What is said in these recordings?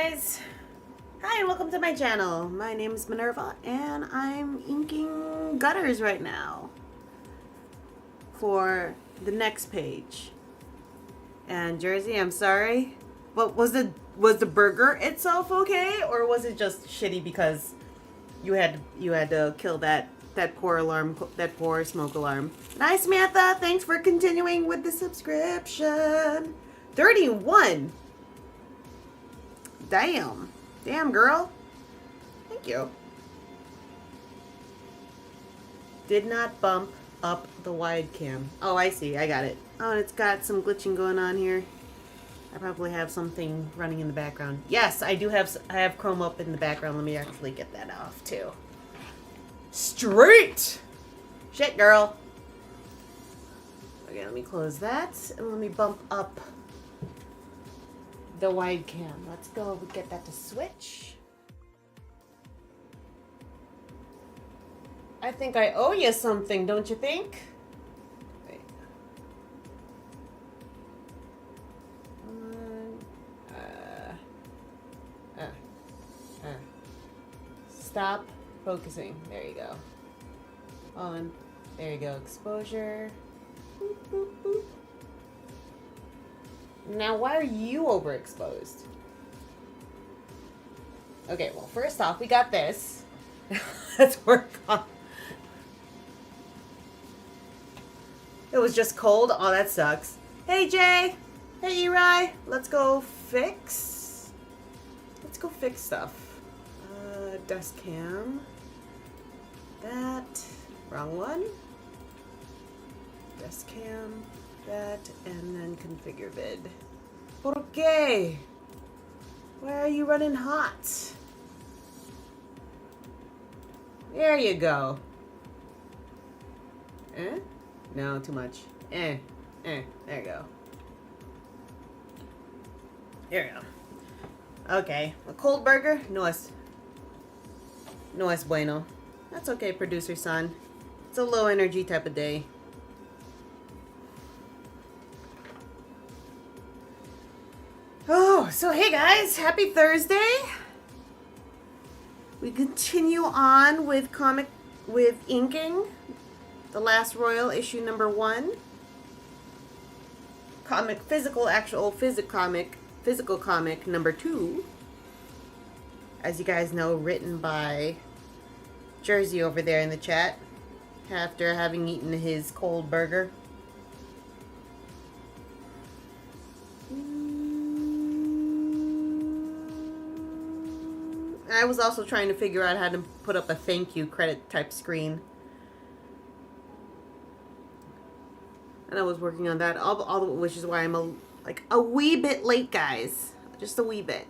guys! Hi and welcome to my channel. My name is Minerva and I'm inking gutters right now for the next page. And Jersey, I'm sorry, but was the burger itself okay, or was it just shitty because you had to kill that poor smoke alarm? Nice, Samantha. Thanks for continuing with the subscription. 31. Damn, girl. Thank you. Did not bump up the wide cam. Oh, I see. I got it. Oh, and it's got some glitching going on here. I probably have something running in the background. Yes, I do have. I have Chrome up in the background. Let me actually get that off too. Straight. Shit, girl. Okay, let me close that and let me bump up the wide cam. Let's go get that to switch. I think I owe you something, don't you think? Wait. Stop focusing. There you go. On. There you go. Exposure. Boop, boop, boop. Now, why are you overexposed? Okay, well, first off, we got this. Let's work on. It was just cold. Oh, that sucks. Hey, Jay. Hey, Eri. Let's go fix stuff. Dust cam. That. Wrong one. Dust cam. That, and then configure vid. ¿Por qué? Why are you running hot? There you go. Eh? No, too much. There you go. There you go. Okay, a cold burger? No es bueno. That's okay, producer son. It's a low energy type of day. Oh, so hey guys, happy Thursday. We continue on with inking The Last Royal issue number 1. Physical comic number 2. As you guys know, written by Jersey over there in the chat after having eaten his cold burger. I was also trying to figure out how to put up a thank you credit type screen. And I was working on that, which is why I'm a wee bit late, guys. Just a wee bit.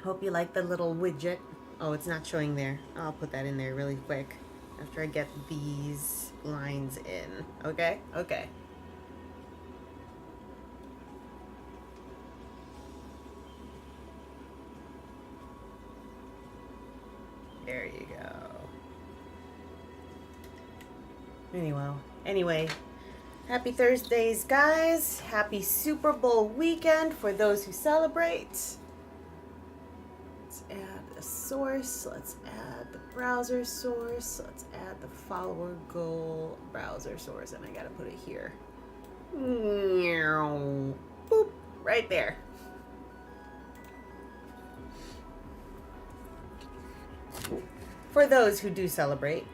Hope you like the little widget. Oh, it's not showing there. I'll put that in there really quick after I get these lines in. Okay? Okay. There you go. Anyway, happy Thursdays, guys. Happy Super Bowl weekend for those who celebrate. Let's add a source. Let's add the browser source. Let's add the follower goal browser source. And I gotta put it here. Boop. Right there. For those who do celebrate,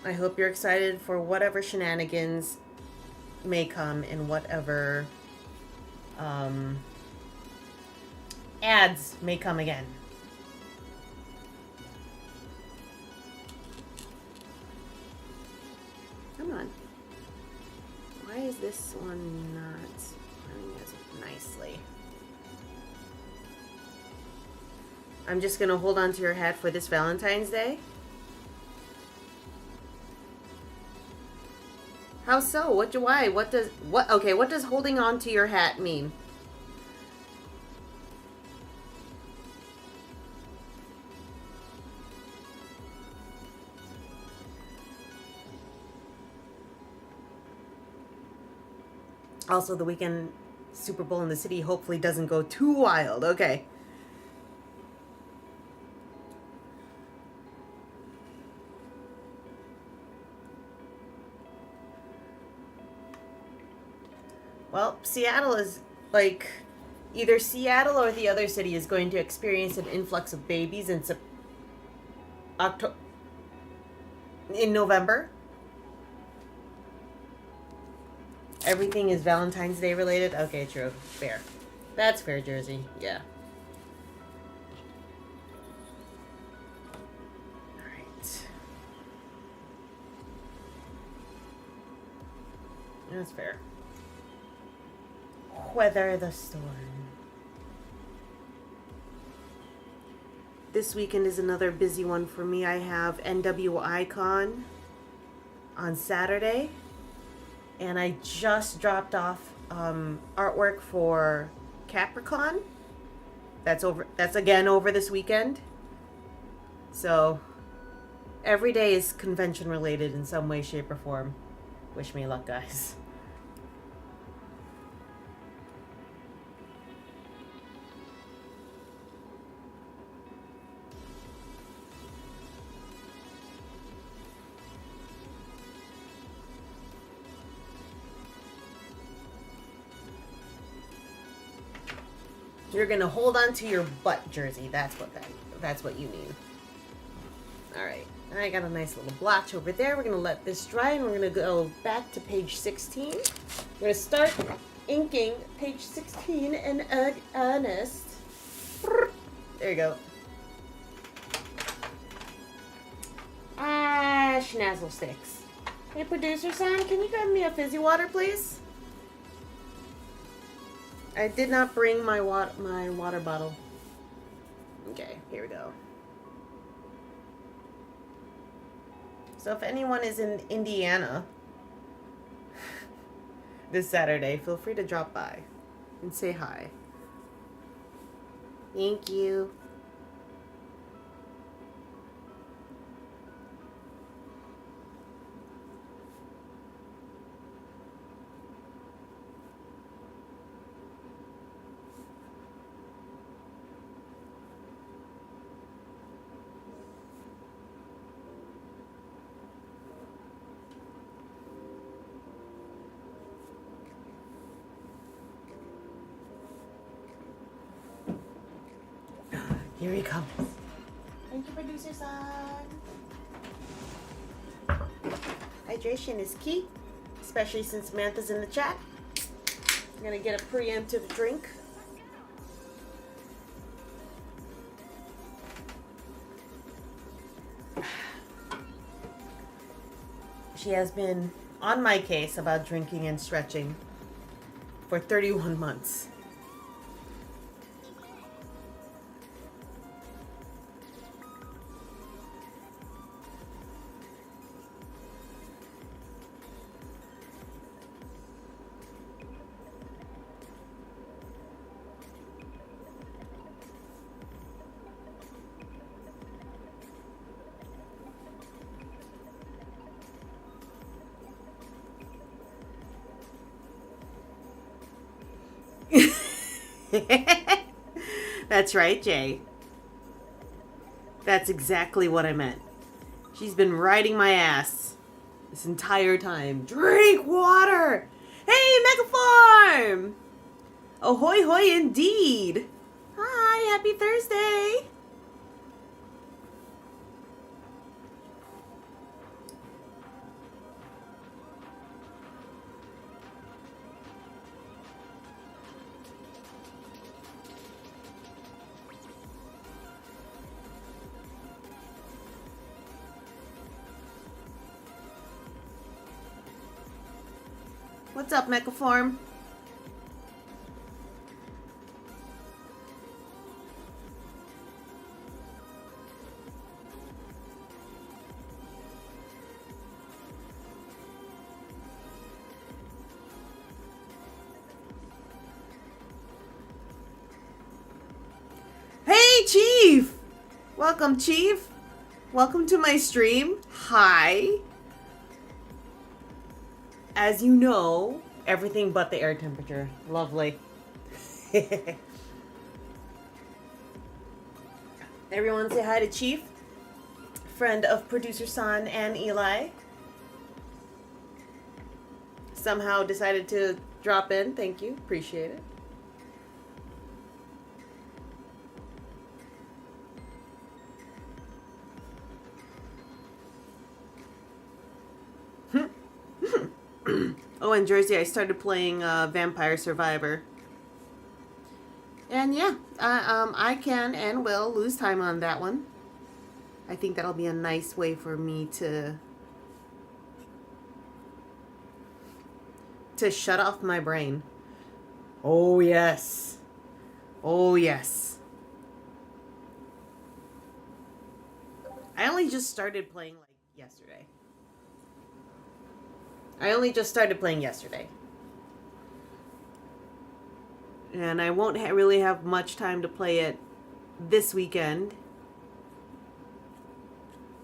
I hope you're excited for whatever shenanigans may come in whatever ads may come again. Come on. Why is this one not running as nicely? I'm just gonna hold on to your hat for this Valentine's Day. How so? Why? What does holding on to your hat mean? Also, the weekend Super Bowl in the city hopefully doesn't go too wild. Okay. Well, Seattle is like either Seattle or the other city is going to experience an influx of babies in in November. Everything is Valentine's Day related. Okay, true. Fair. That's fair, Jersey. Yeah. All right. That's fair. Weather the storm. This weekend is another busy one for me. I have NWICon on Saturday, and I just dropped off artwork for Capricorn. That's over. That's again over this weekend. So every day is convention related in some way, shape, or form. Wish me luck, guys. You're gonna hold on to your butt, Jersey. That's what you mean. All right. I got a nice little blotch over there. We're gonna let this dry, and we're gonna go back to page 16. We're gonna start inking page 16 in earnest. There you go. Ah, schnazzle sticks. Hey, producer son, can you grab me a fizzy water, please? I did not bring my water bottle. Okay, here we go. So if anyone is in Indiana this Saturday, feel free to drop by and say hi. Thank you. Here he comes. Thank you, producer son. Hydration is key, especially since Samantha's in the chat. I'm gonna get a preemptive drink. She has been on my case about drinking and stretching for 31 months. That's right, Jay. That's exactly what I meant. She's been riding my ass this entire time. Drink water! Hey, Megaform! Ahoy hoy indeed! Hi, happy Thursday! What's up, Megaform? Hey, Chief! Welcome, Chief. Welcome to my stream. Hi. As you know, Everything but the air temperature. Lovely. Everyone say hi to Chief, friend of producer San and Eli. Somehow decided to drop in. Thank you. Appreciate it. Oh, in Jersey, I started playing Vampire Survivor. And yeah, I can and will lose time on that one. I think that'll be a nice way for me to shut off my brain. Oh, yes. Oh, yes. I only just started playing like yesterday. And I won't really have much time to play it this weekend.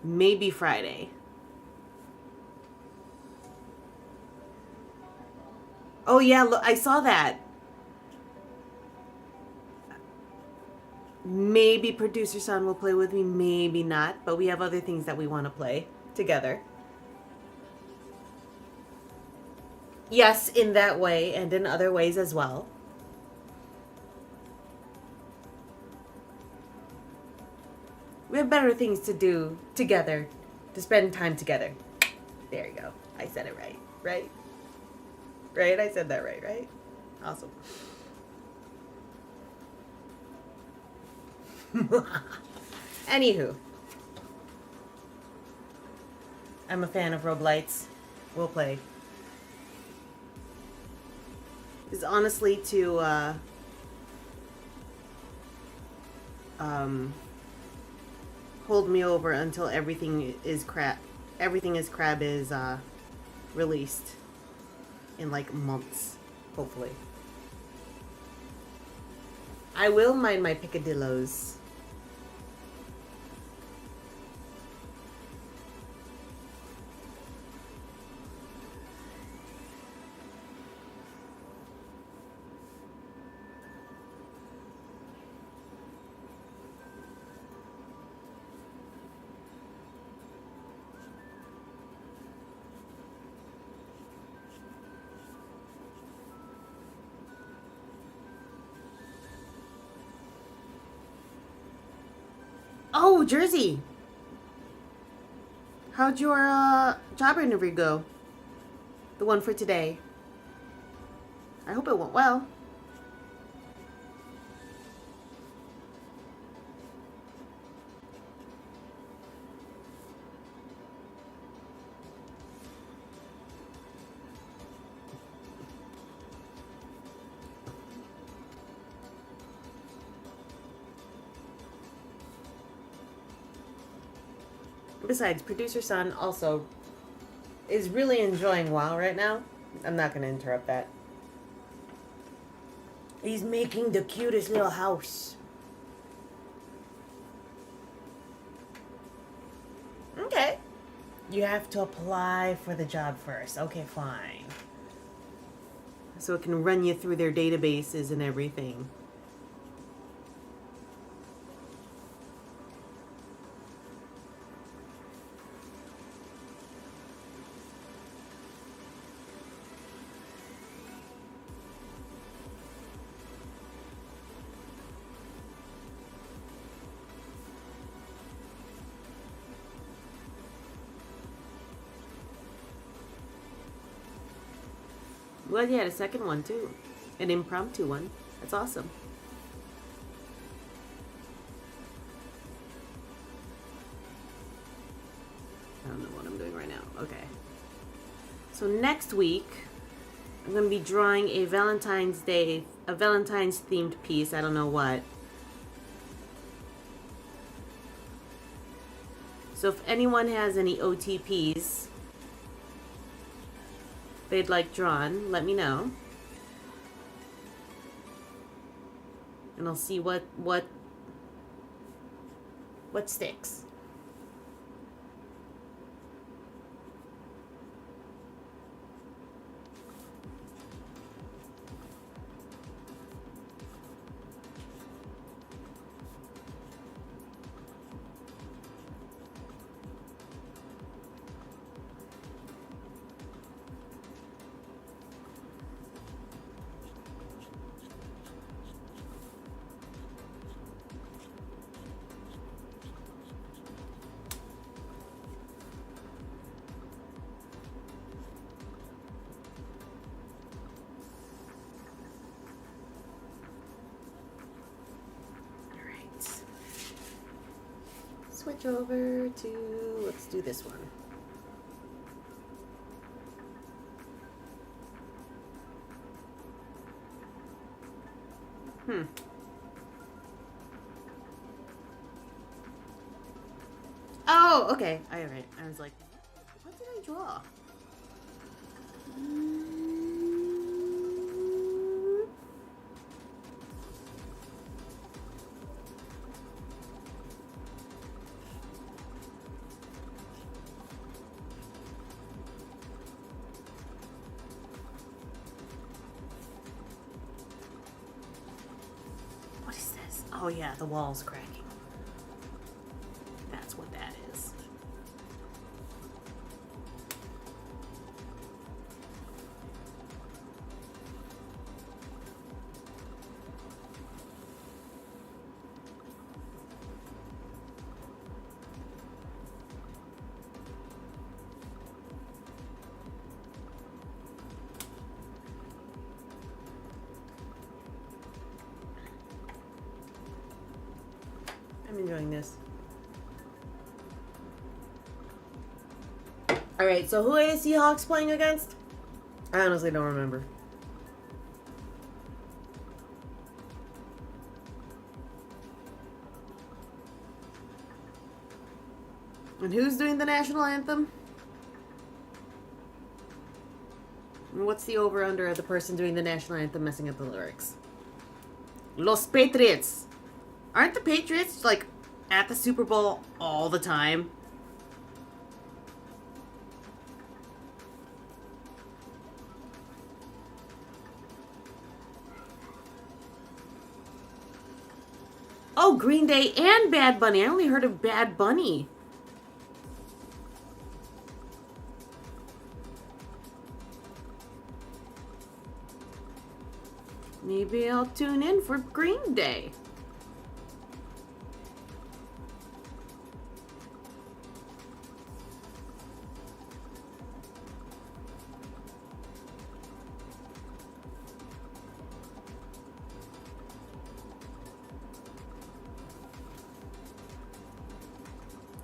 Maybe Friday. Oh yeah, look, I saw that. Maybe producer son will play with me, maybe not, but we have other things that we want to play together. Yes, in that way and in other ways as well. We have better things to do together, to spend time together. There you go. I said it right, right? Right? I said that right? Awesome. Anywho. I'm a fan of roguelites. We'll play. Is honestly to hold me over until everything is crab is released in like months, hopefully. I will mind my picadillos. Oh, Jersey. How'd your job interview go? The one for today. I hope it went well. Besides, producer son also is really enjoying WoW right now. I'm not going to interrupt that. He's making the cutest little house. Okay. You have to apply for the job first. Okay, fine. So it can run you through their databases and everything. Well, you had a second one too. An impromptu one. That's awesome. I don't know what I'm doing right now. Okay. So next week, I'm going to be drawing a Valentine's themed piece. I don't know what. So if anyone has any OTPs they'd like drawn, let me know. And I'll see what sticks. switch over to, let's do this one. Oh, okay. All right. I was like, what did I draw? What is this? Oh yeah, the wall's cracking. That's what that is. I'm enjoying this. Alright, so who are the Seahawks playing against? I honestly don't remember. And who's doing the national anthem? And what's the over-under of the person doing the national anthem messing up the lyrics? Los Patriots! Aren't the Patriots, like, at the Super Bowl all the time? Oh, Green Day and Bad Bunny. I only heard of Bad Bunny. Maybe I'll tune in for Green Day.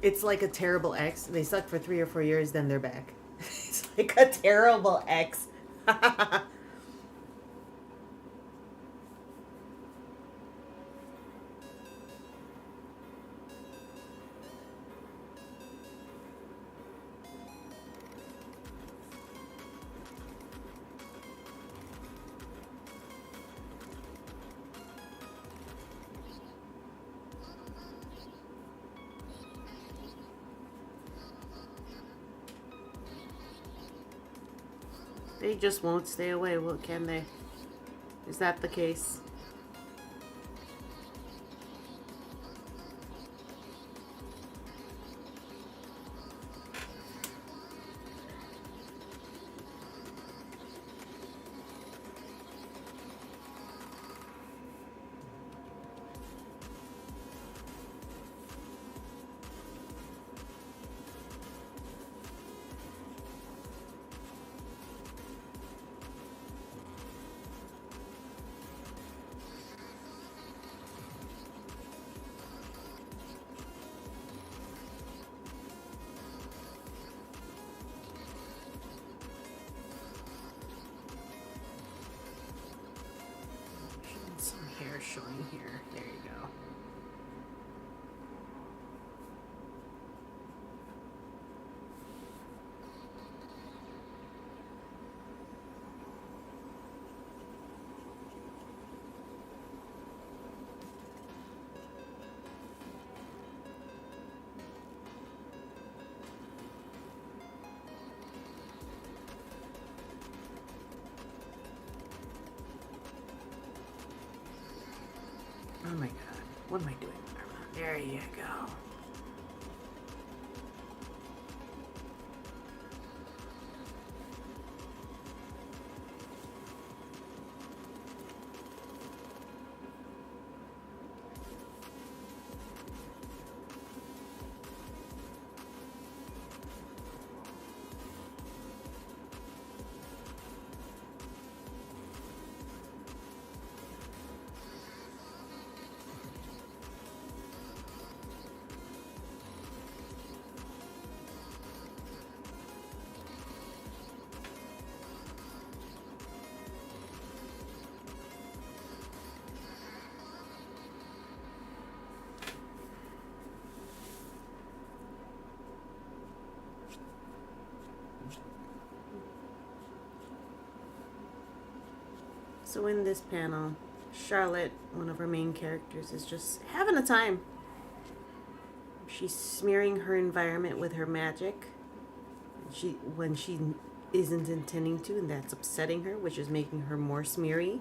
It's like a terrible ex. They suck for 3 or 4 years, then they're back. It's like a terrible ex. They just won't stay away, what can they? Is that the case? Some hair showing here. There you go. Oh my god. What am I doing? There you go. So in this panel, Charlotte, one of our main characters, is just having a time. She's smearing her environment with her magic. When she isn't intending to, and that's upsetting her, which is making her more smeary,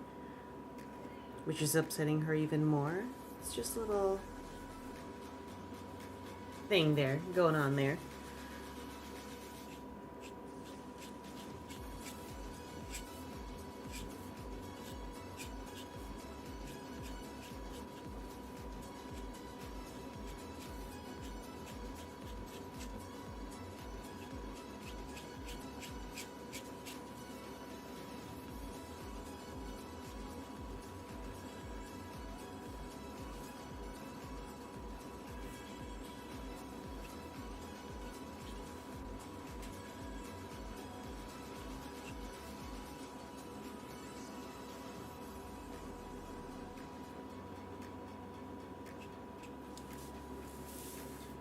which is upsetting her even more. It's just a little thing there going on there.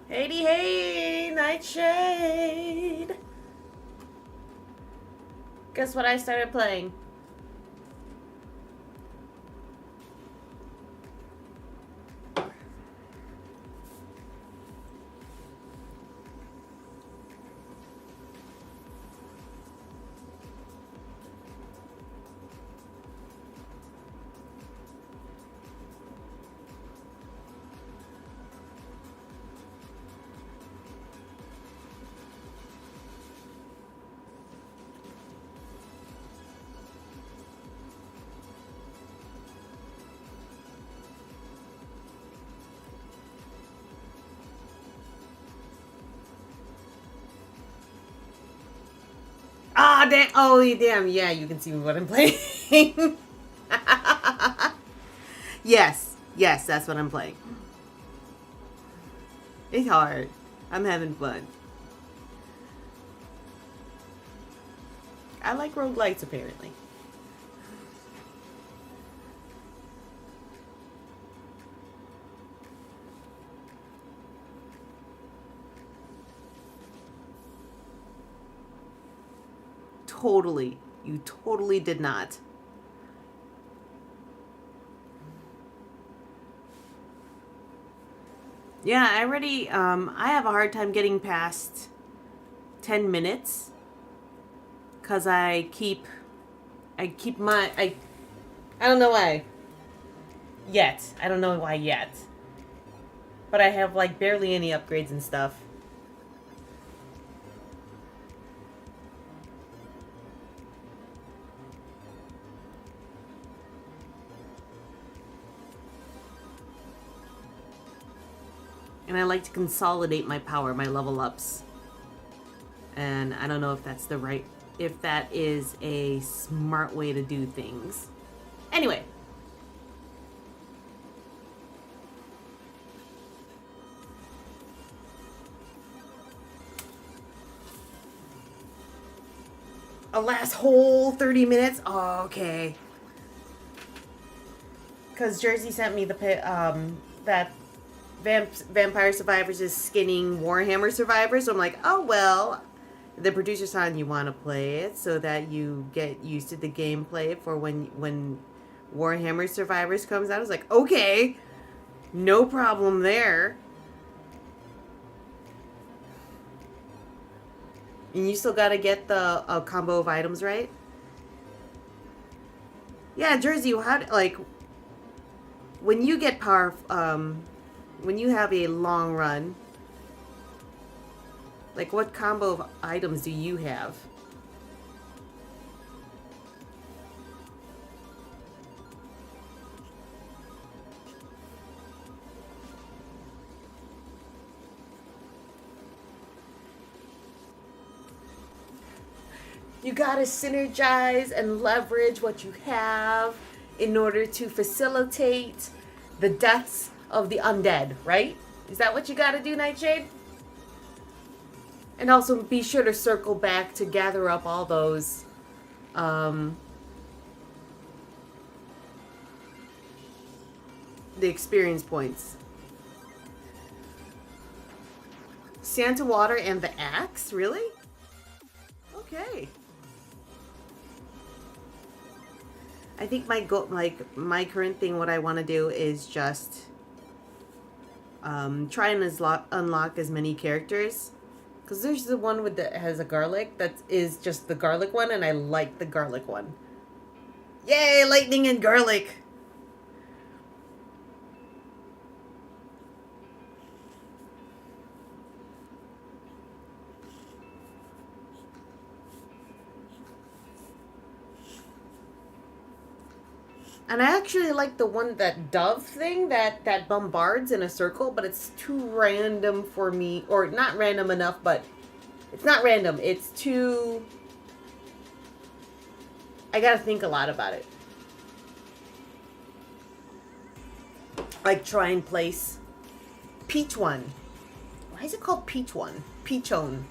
Hey, Nightshade! Guess what I started playing? Ah, damn. Oh, damn. Yeah, you can see what I'm playing. Yes. Yes, that's what I'm playing. It's hard. I'm having fun. I like roguelites, apparently. Totally. You totally did not. Yeah, I have a hard time getting past 10 minutes. Because I keep I don't know why. Yet. I don't know why yet. But I have, like, barely any upgrades and stuff. And I like to consolidate my power, my level ups. And I don't know if that's if that is a smart way to do things. Anyway. A last whole 30 minutes? Oh, okay. Because Jersey sent me that Vampire Survivors is skinning Warhammer Survivors. So I'm like, oh, well, the producer's telling you want to play it so that you get used to the gameplay for when Warhammer Survivors comes out. I was like, okay, no problem there. And you still got to get the combo of items right. Yeah, Jersey, when you get when you have a long run, like, what combo of items do you have? You gotta synergize and leverage what you have in order to facilitate the deaths of the undead, right? Is that what you gotta do, Nightshade? And also be sure to circle back to gather up all those the experience points. Santa Water and the axe? Really? Okay. I think my my current thing, what I want to do is just try and unlock as many characters. Because there's the one with that has a garlic that is just the garlic one, and I like the garlic one. Yay, lightning and garlic! And I actually like the one, that dove thing that bombards in a circle, but it's too random for me. Or not random enough, but it's not random. It's too... I gotta think a lot about it. Like try and place Peach one. Why is it called Peach one? Peachone.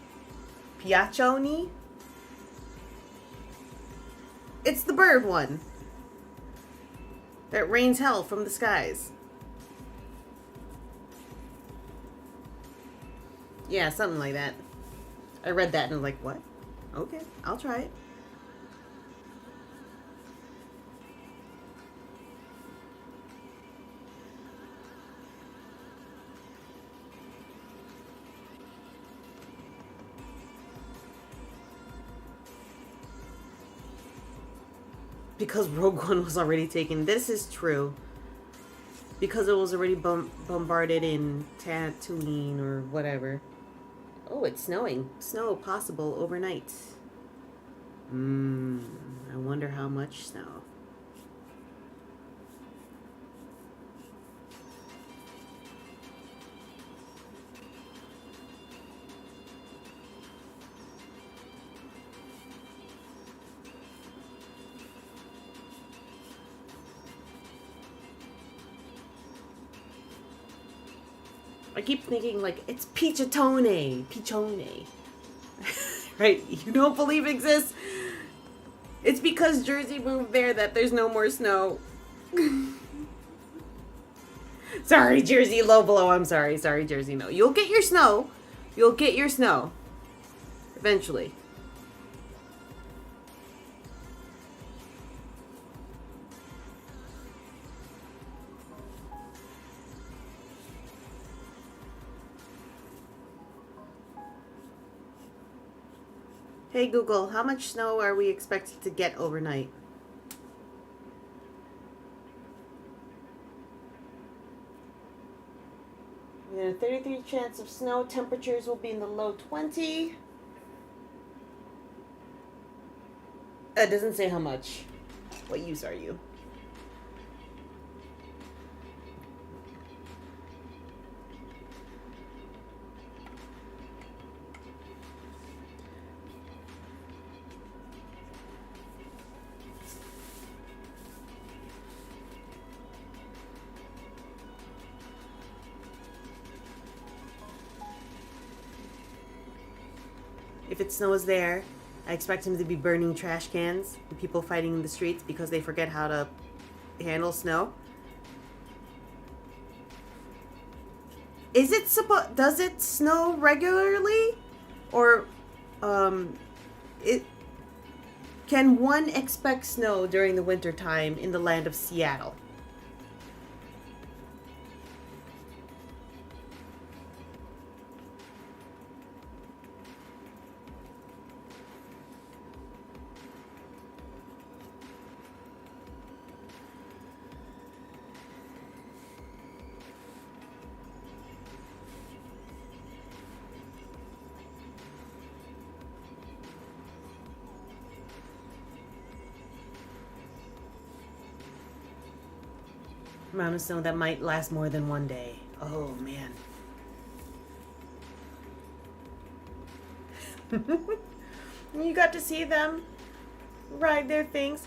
Piachoni? It's the bird one that rains hell from the skies. Yeah, something like that. I read that and I'm like, what? Okay, I'll try it. Because Rogue One was already taken. This is true. Because it was already bombarded in Tatooine or whatever. Oh, it's snowing. Snow possible overnight. I wonder how much snow. I keep thinking, like, it's Peachone. Peachone. Right? You don't believe exists? It's because Jersey moved there that there's no more snow. Sorry, Jersey, low below. I'm sorry. Sorry, Jersey, no. You'll get your snow. You'll get your snow. Eventually. Hey Google, how much snow are we expected to get overnight? We have a 33% chance of snow. Temperatures will be in the low 20. It doesn't say how much. What use are you? If it snows there, I expect him to be burning trash cans and people fighting in the streets because they forget how to handle snow. Does it snow regularly? Or can one expect snow during the winter time in the land of Seattle? Amount of snow that might last more than one day. Oh man. You got to see them ride their things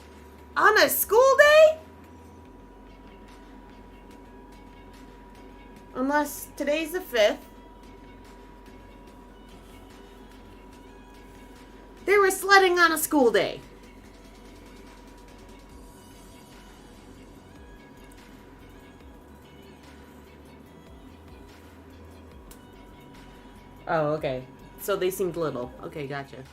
on a school day? Unless today's the 5th. They were sledding on a school day. Oh, okay. So they seemed little. Okay, gotcha.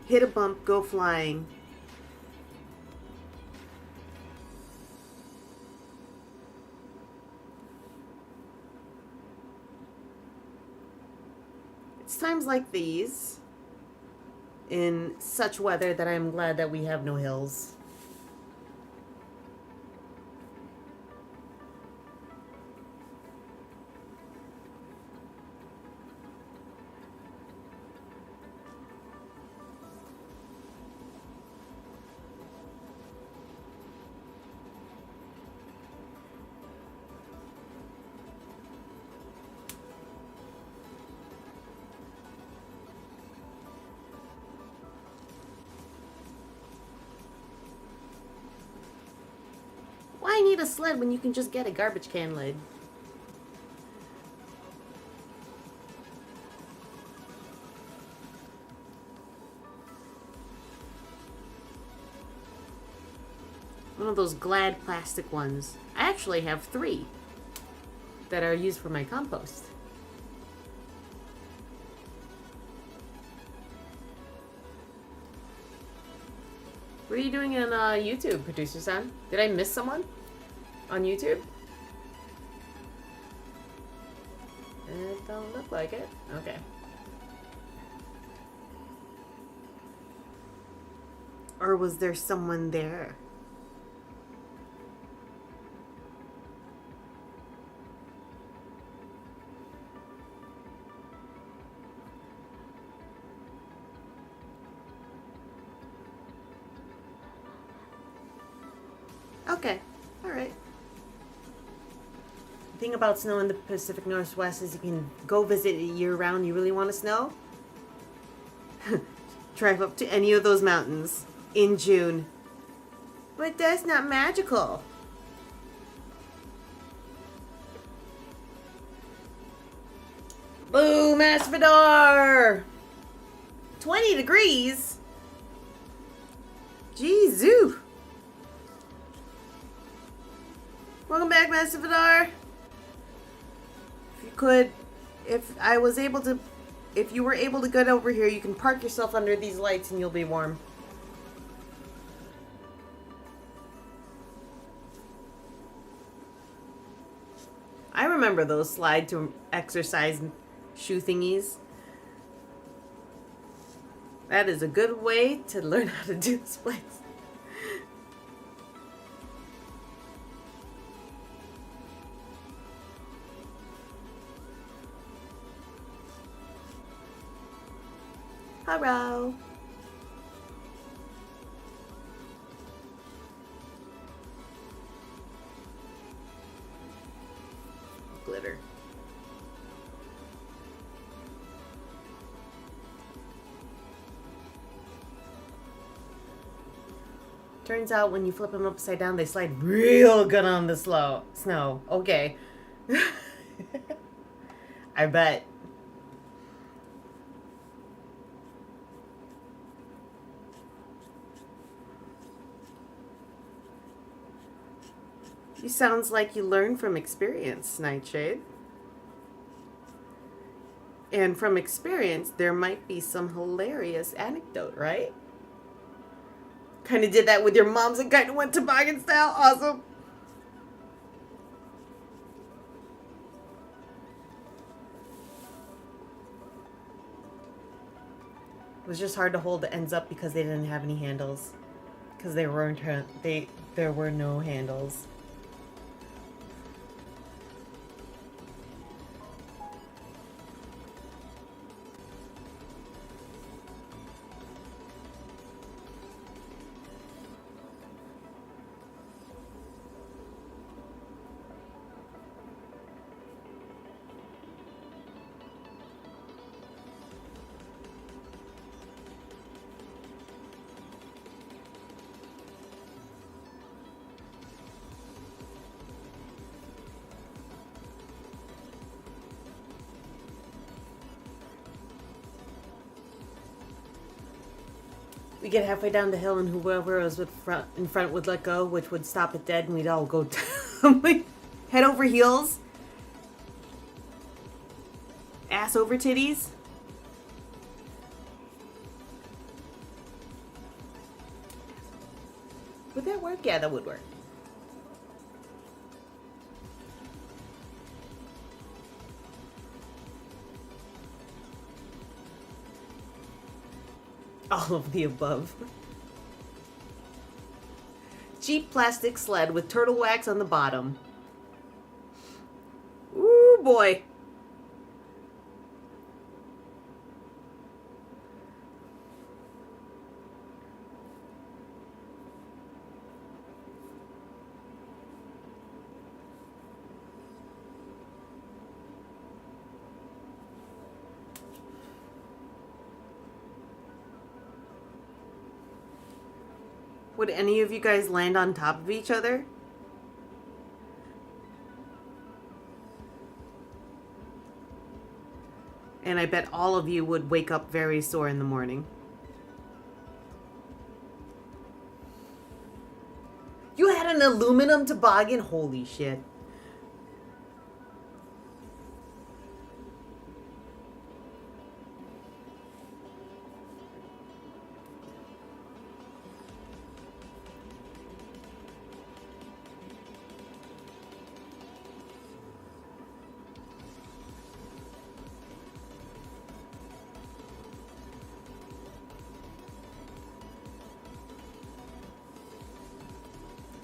Hit a bump, go flying. It's times like these, in such weather, that I'm glad that we have no hills. Why need a sled when you can just get a garbage can lid? One of those Glad plastic ones. I actually have 3 that are used for my compost. What are you doing on YouTube, Producer Son? Did I miss someone on YouTube? It don't look like it. Okay. Or was there someone there? Okay, alright. The thing about snow in the Pacific Northwest is you can go visit it year-round. You really want to snow? Drive up to any of those mountains in June. But that's not magical. Boom, Asphodor! 20 degrees? Jeez-oo. Welcome back, Mastividar. If you could, if you were able to get over here, you can park yourself under these lights and you'll be warm. I remember those slide to exercise shoe thingies. That is a good way to learn how to do splits. Hello. Glitter. Turns out when you flip them upside down, they slide real good on the snow. Okay. I bet. You sounds like you learn from experience, Nightshade. And from experience, there might be some hilarious anecdote, right? Kind of did that with your moms and kind of went toboggan style. Awesome. It was just hard to hold the ends up because they didn't have any handles. Because there were no handles. We get halfway down the hill and whoever was in front would let go, which would stop it dead, and we'd all go down, head over heels, ass over titties. Would that work? Yeah, that would work. All of the above. Cheap plastic sled with turtle wax on the bottom. Ooh, boy. Would any of you guys land on top of each other? And I bet all of you would wake up very sore in the morning. You had an aluminum toboggan? Holy shit.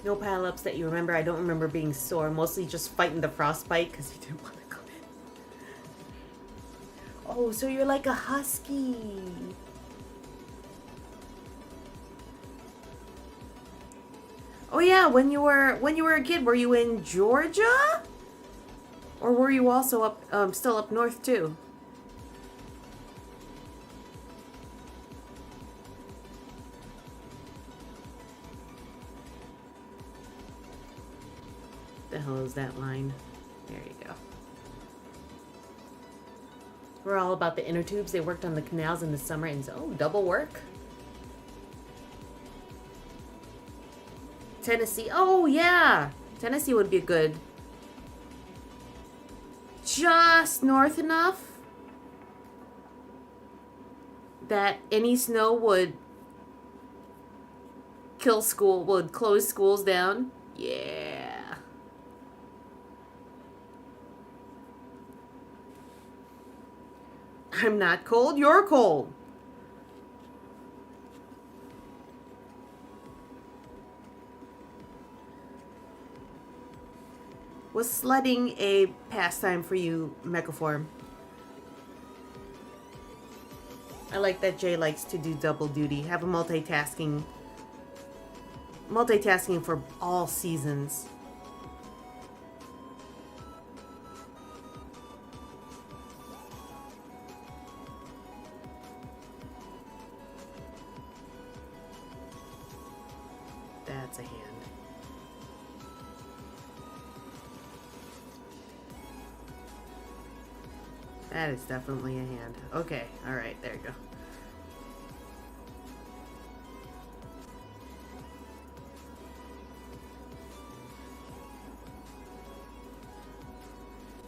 No pile-ups that you remember. I don't remember being sore. Mostly just fighting the frostbite because you didn't want to go in. Oh, so you're like a husky. Oh yeah, when you were a kid, were you in Georgia? Or were you also up still up north too? The hell is that line? There you go. We're all about the inner tubes. They worked on the canals in the summer and oh, double work. Tennessee. Oh yeah. Tennessee would be good. Just north enough that any snow would close schools down. Yeah. I'm not cold, you're cold. Was sledding a pastime for you, Mechaform? I like that Jay likes to do double duty. Have a multitasking for all seasons. That's a hand. That is definitely a hand. Okay, alright, there you go.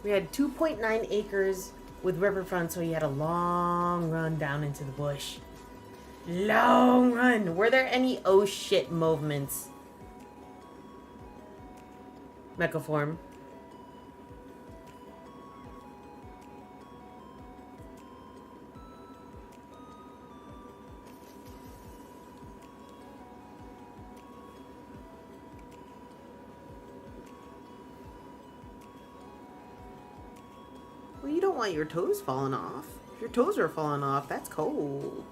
We had 2.9 acres with riverfront, so he had a long run down into the bush. Long run! Were there any oh shit movements? Mechaform. Well, you don't want your toes falling off. If your toes are falling off, that's cold.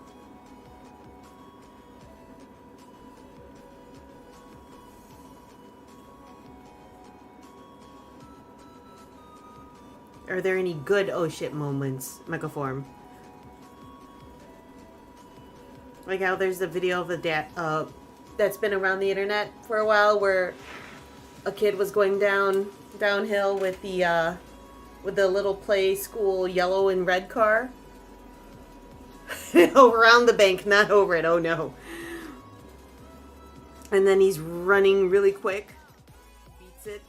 Are there any good oh shit moments, Mechaform? Like how there's a video of a dad that's been around the internet for a while where a kid was going downhill with the little play school yellow and red car. Around the bank, not over it. Oh no. And then he's running really quick. Beats it.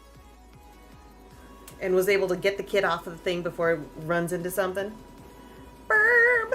And was able to get the kid off of the thing before it runs into something. Burb!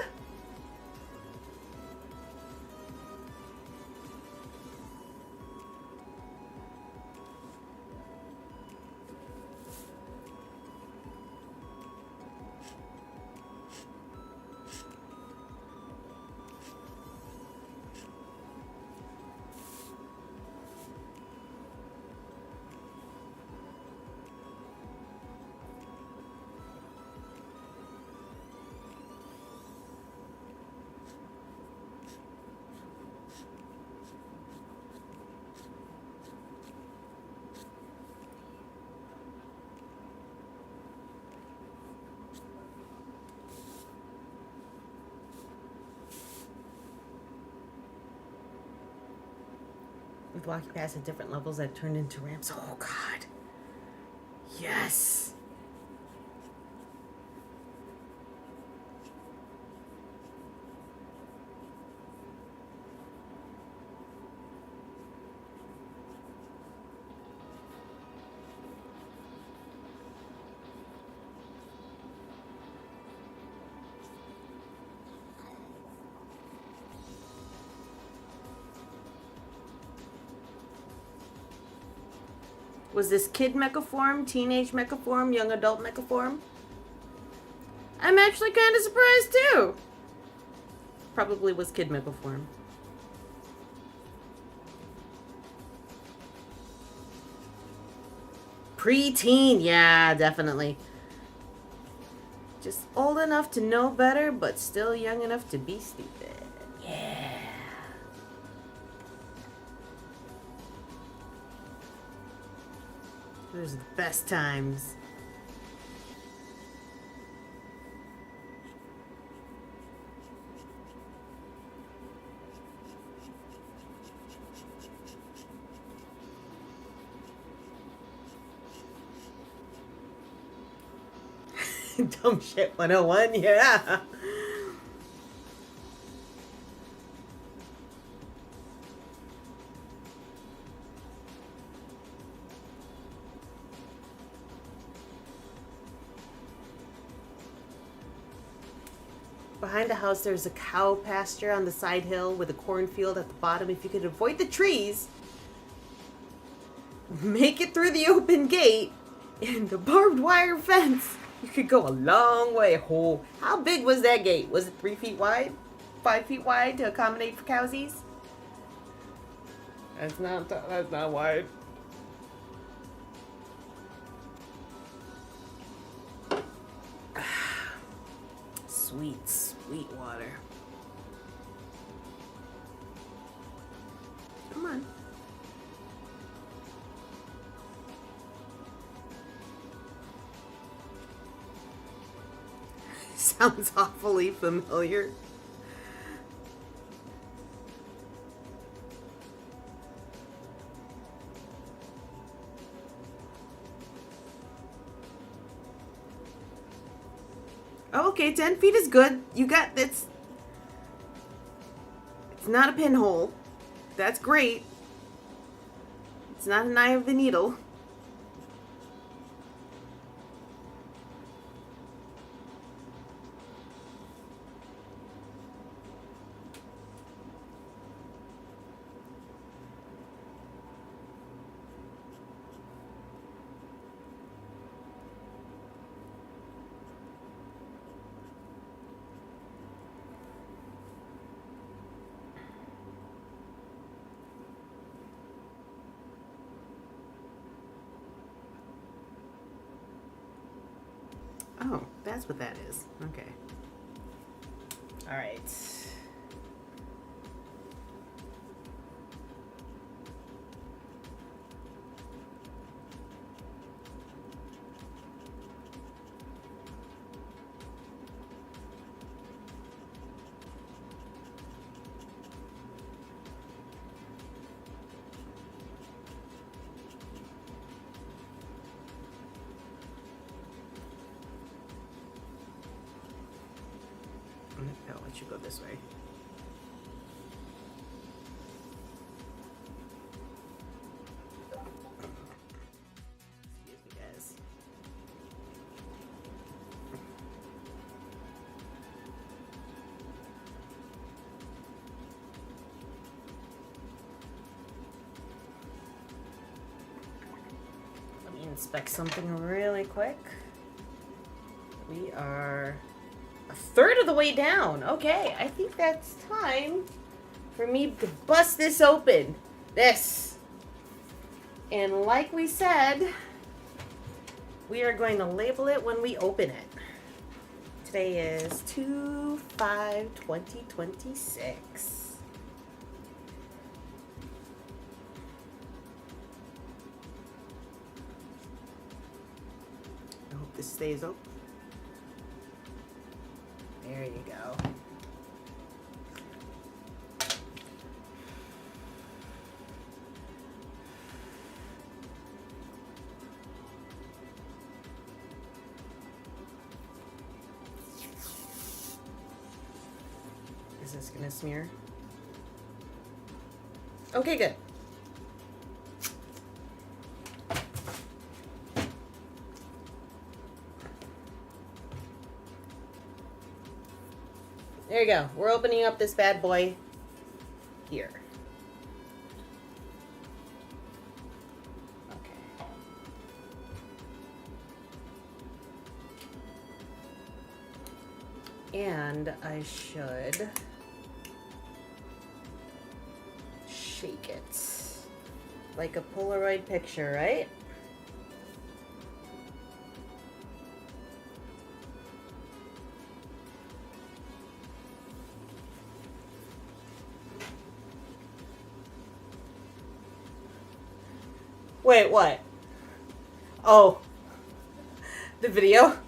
with walking past at different levels that turned into ramps. Oh, God. Yes. Was this kid mecha form, teenage mecha form, young adult mecha form? I'm actually kind of surprised too. Probably was kid mecha form. Pre-teen, yeah, definitely. Just old enough to know better, but still young enough to be stupid. Yeah. Those are the best times. Dumb shit 101, yeah. Behind the house, there's a cow pasture on the side hill with a cornfield at the bottom. If you could avoid the trees, make it through the open gate, and the barbed wire fence, you could go a long way. Oh, how big was that gate? Was it 3 feet wide? 5 feet wide to accommodate for cowsies? That's not wide. Sweet, sweet water. Come on. Sounds awfully familiar. Oh, okay, 10 feet is good. You got this. It's not a pinhole. That's great. It's not an eye of the needle. Oh, that's what that is. Okay. All right. I'll let you go this way. Excuse me, guys. Let me inspect something really quick. We are a third of the way down. Okay, I think that's time for me to bust this open. This. And like we said, we are going to label it when we open it. Today is 2/5/2026. I hope this stays open. There you go. is this gonna smear? Okay, good. There you go. We're opening up this bad boy here. Okay. And I should shake it like a Polaroid picture, right? Wait, what? Oh, the video?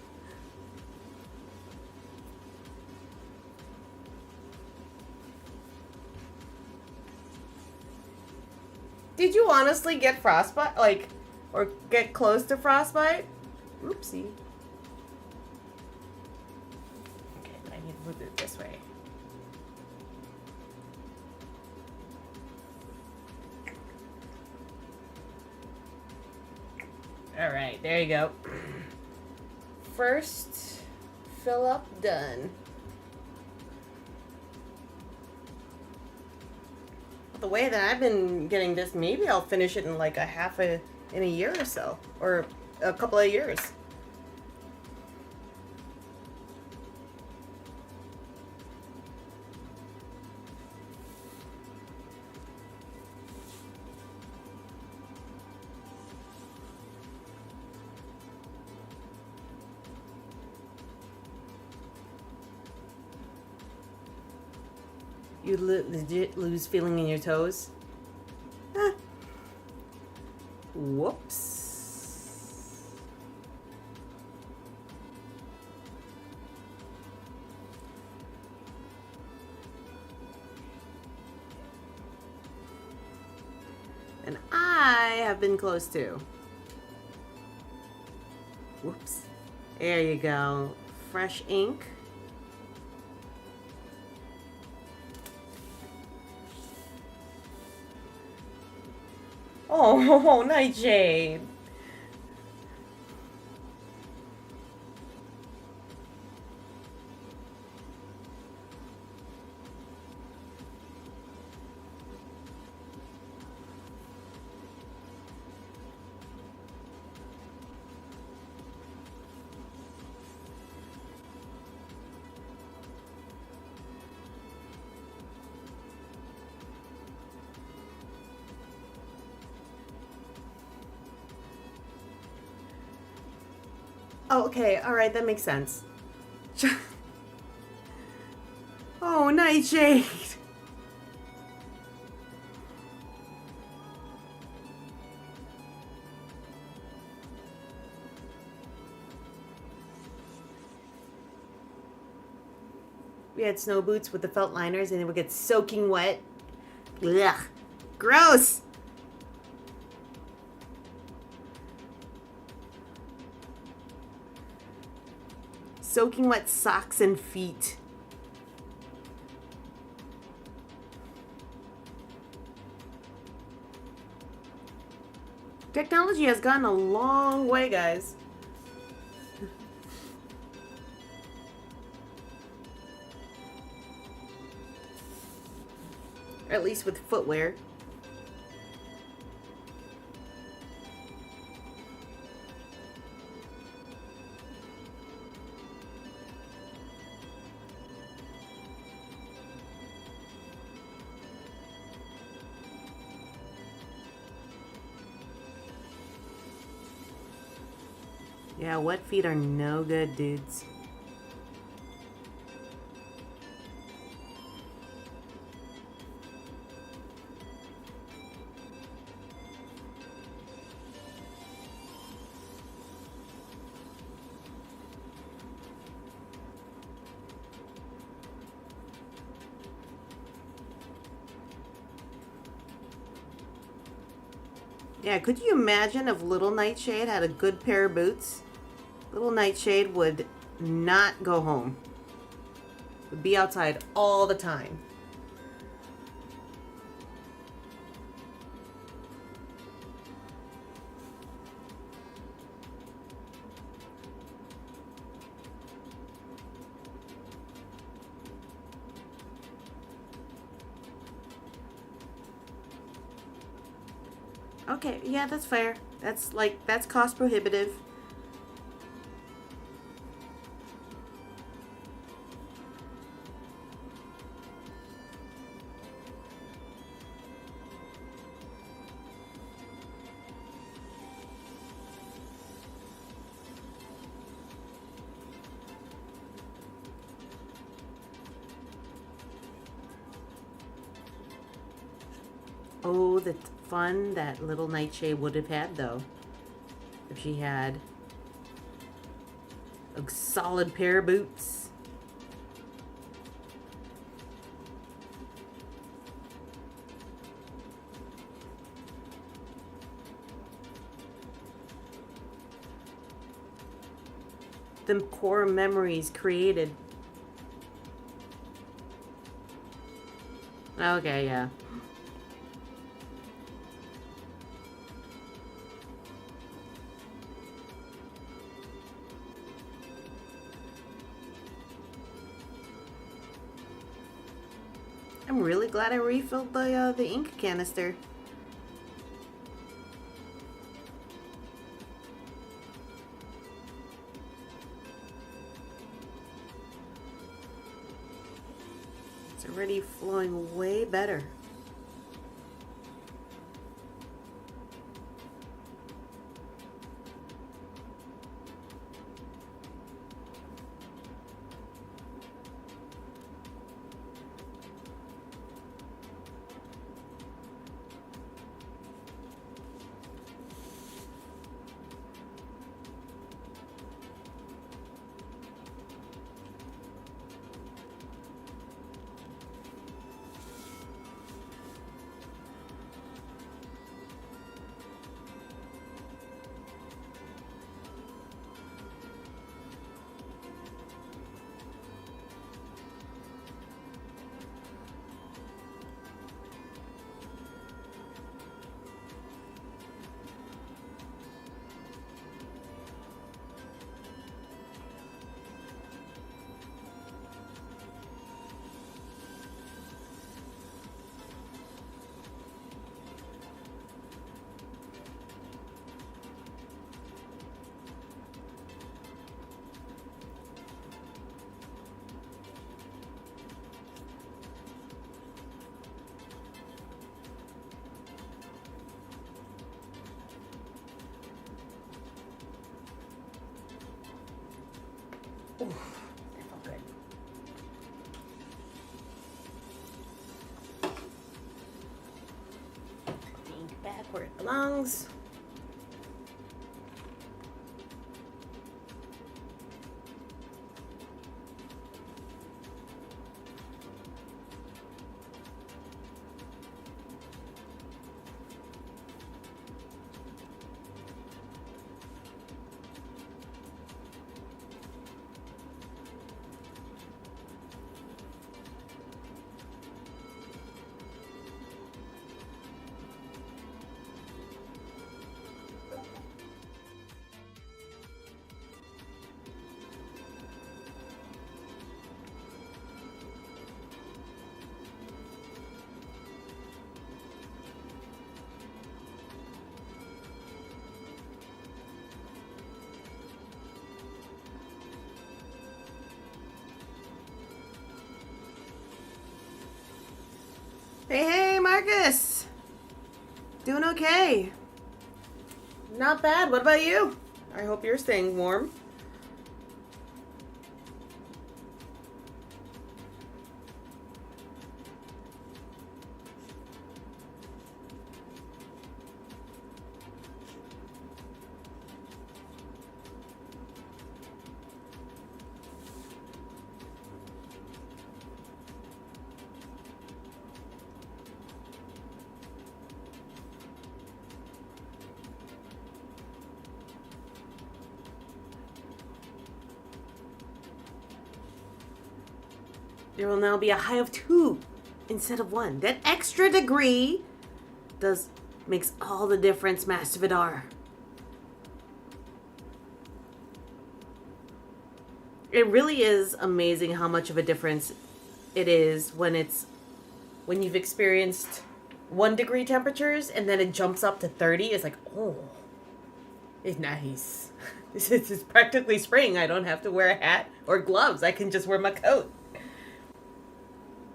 Did you honestly get frostbite? Like, or get close to frostbite? Oopsie. Okay, I need to move it this way. Alright, there you go. First fill up done. The way that I've been getting this, maybe I'll finish it in like in a year or so, or a couple of years. You legit lose feeling in your toes? Huh. Whoops. And I have been close too. Whoops. There you go. Fresh ink. Oh, Nightshade. Oh, okay, alright, that makes sense. Oh, Nightshade! We had snow boots with the felt liners and it would get soaking wet. Ugh. Gross! Soaking wet socks and feet. Technology has gone a long way, guys. Or at least with footwear. Yeah, wet feet are no good, dudes. Yeah, could you imagine if Little Nightshade had a good pair of boots? Little Nightshade would not go home. would be outside all the time. Okay, yeah, that's fair. That's cost prohibitive. Oh, the fun that little Nightshade would have had, though, if she had a solid pair of boots. Them core memories created. Okay, yeah. I'm really glad I refilled the ink canister. It's already flowing way better. Ooh, that felt good. Put the ink back where it belongs. Hey, Marcus! Doing okay. Not bad. What about you? I hope you're staying warm. There will now be a high of 2 instead of 1. That extra degree makes all the difference, Master Vidar. It really is amazing how much of a difference it is when you've experienced 1 degree temperatures and then it jumps up to 30. It's like, oh, it's nice. This is practically spring. I don't have to wear a hat or gloves. I can just wear my coat.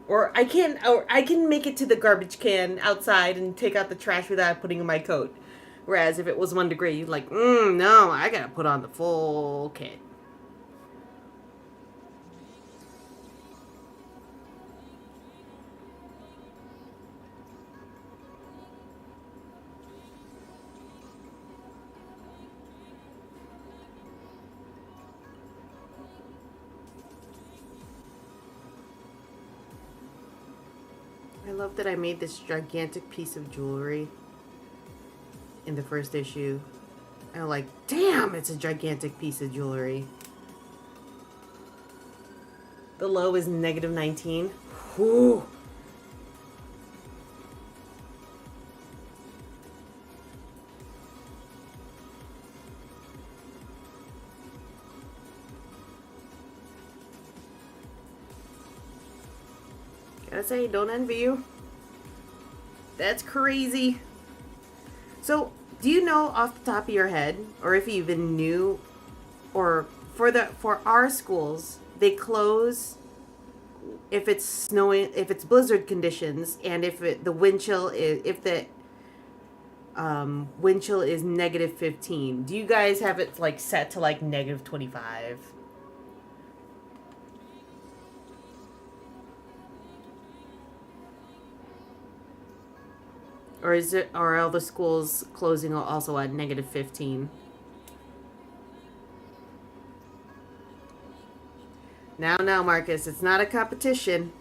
Or I can make it to the garbage can outside and take out the trash without putting on my coat. Whereas if it was 1 degree, you're like, no, I gotta put on the full kit. I love that I made this gigantic piece of jewelry in the first issue. I'm like, damn, it's a gigantic piece of jewelry. The low is -19. Whew. Gotta say, don't envy you. That's crazy. So, do you know off the top of your head, or if you even knew, or for our schools, they close if it's snowing, if it's blizzard conditions, and if the wind chill is wind chill is -15. Do you guys have it like set to like -25? Or are all the schools closing also at -15? Now, Marcus, it's not a competition.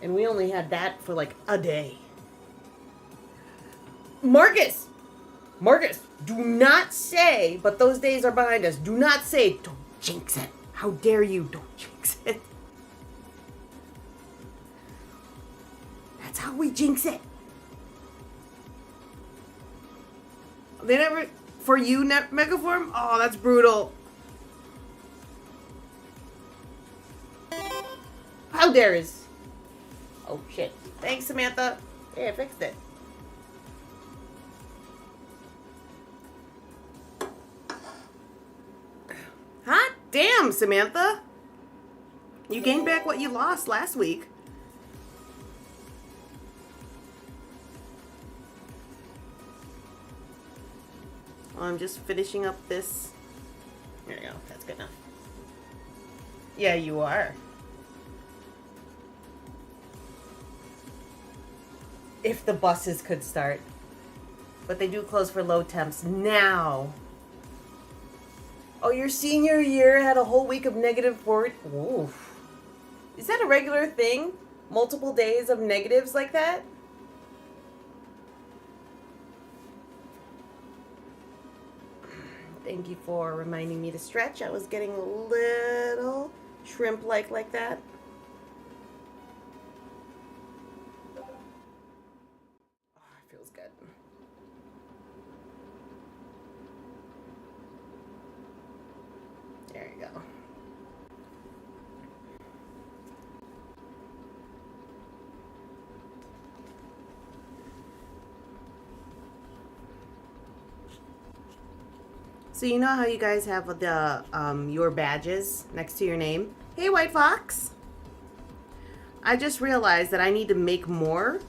And we only had that for like a day. Marcus, do not say, but those days are behind us. Do not say, don't jinx it. How dare you, don't jinx it. That's how we jinx it. They never, for you, Megaform? Oh, that's brutal. How dare is? Oh, shit. Thanks, Samantha. Yeah, I fixed it. Hot damn, Samantha. You gained back what you lost last week. Well, I'm just finishing up this. There you go. That's good enough. Yeah, you are. If the buses could start. But they do close for low temps now. Oh, your senior year had a whole week of -4. Oof. Is that a regular thing? Multiple days of negatives like that? Thank you for reminding me to stretch. I was getting a little shrimp-like that. Oh, it feels good. There you go. So you know how you guys have the your badges next to your name? Hey, White Fox. I just realized that I need to make more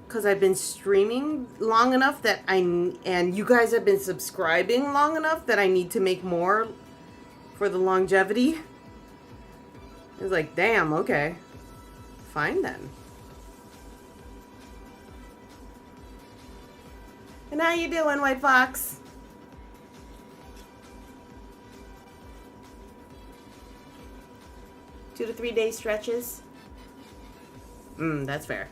because I've been streaming long enough and you guys have been subscribing long enough that I need to make more for the longevity. It was like, damn, okay. Fine then. And how you doing, White Fox? 2 to 3 day stretches. That's fair.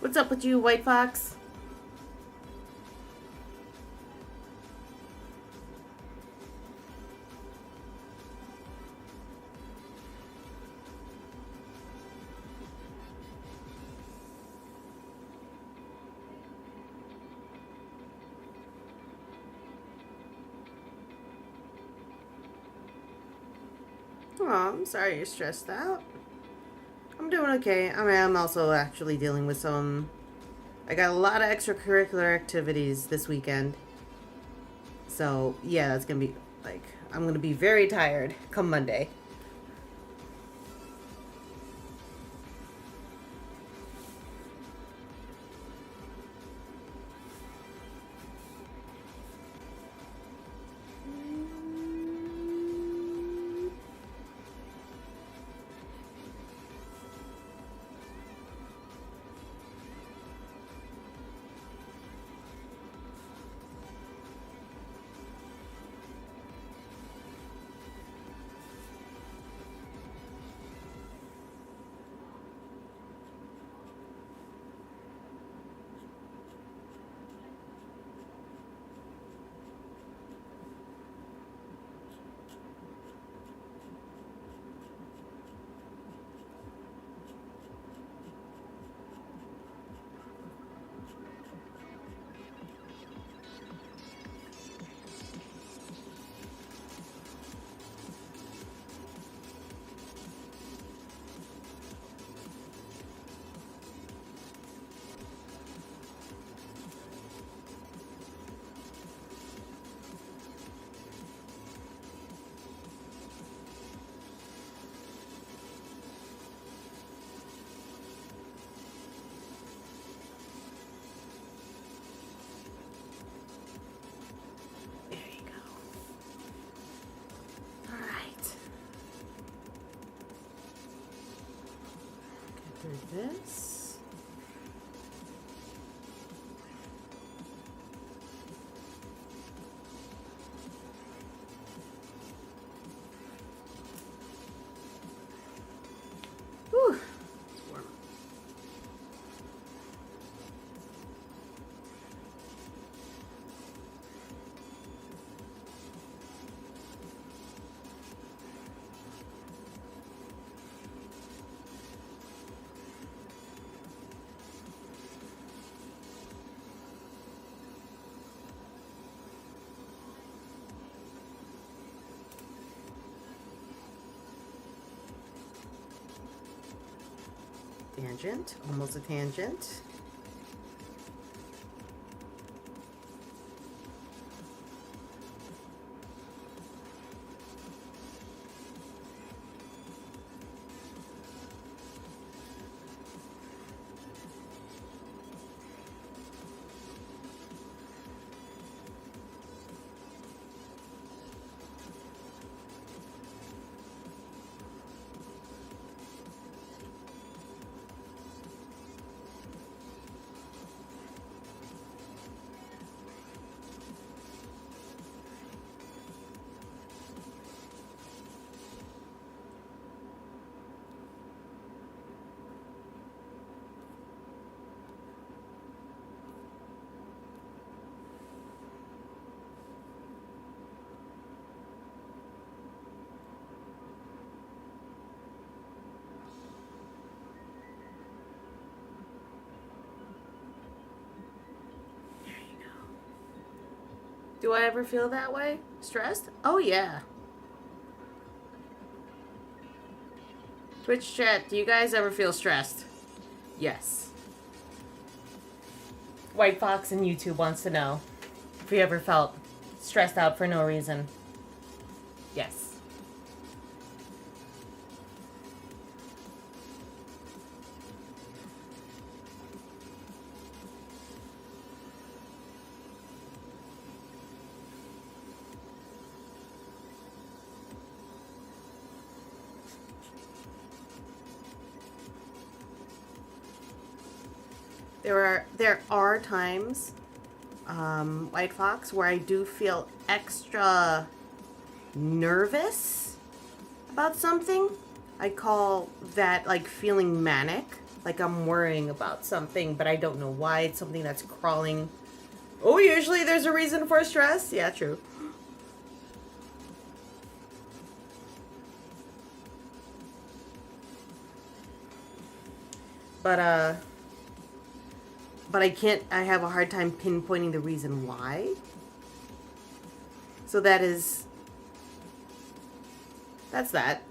What's up with you, White Fox? Oh, I'm sorry you're stressed out. I'm doing okay. I mean, I'm also actually dealing with some. I got a lot of extracurricular activities this weekend. So, yeah, that's gonna be like. I'm gonna be very tired come Monday. There you go. All right. Get through this. Whew. It's warm. Tangent, almost a tangent. Do I ever feel that way? Stressed? Oh, yeah. Twitch chat, do you guys ever feel stressed? Yes. White Fox in YouTube wants to know if you ever felt stressed out for no reason. Yes. There are times, White Fox, where I do feel extra nervous about something. I call that like feeling manic. Like I'm worrying about something, but I don't know why. It's something that's crawling. Oh, usually there's a reason for stress. Yeah, true. But I have a hard time pinpointing the reason why. So that's that.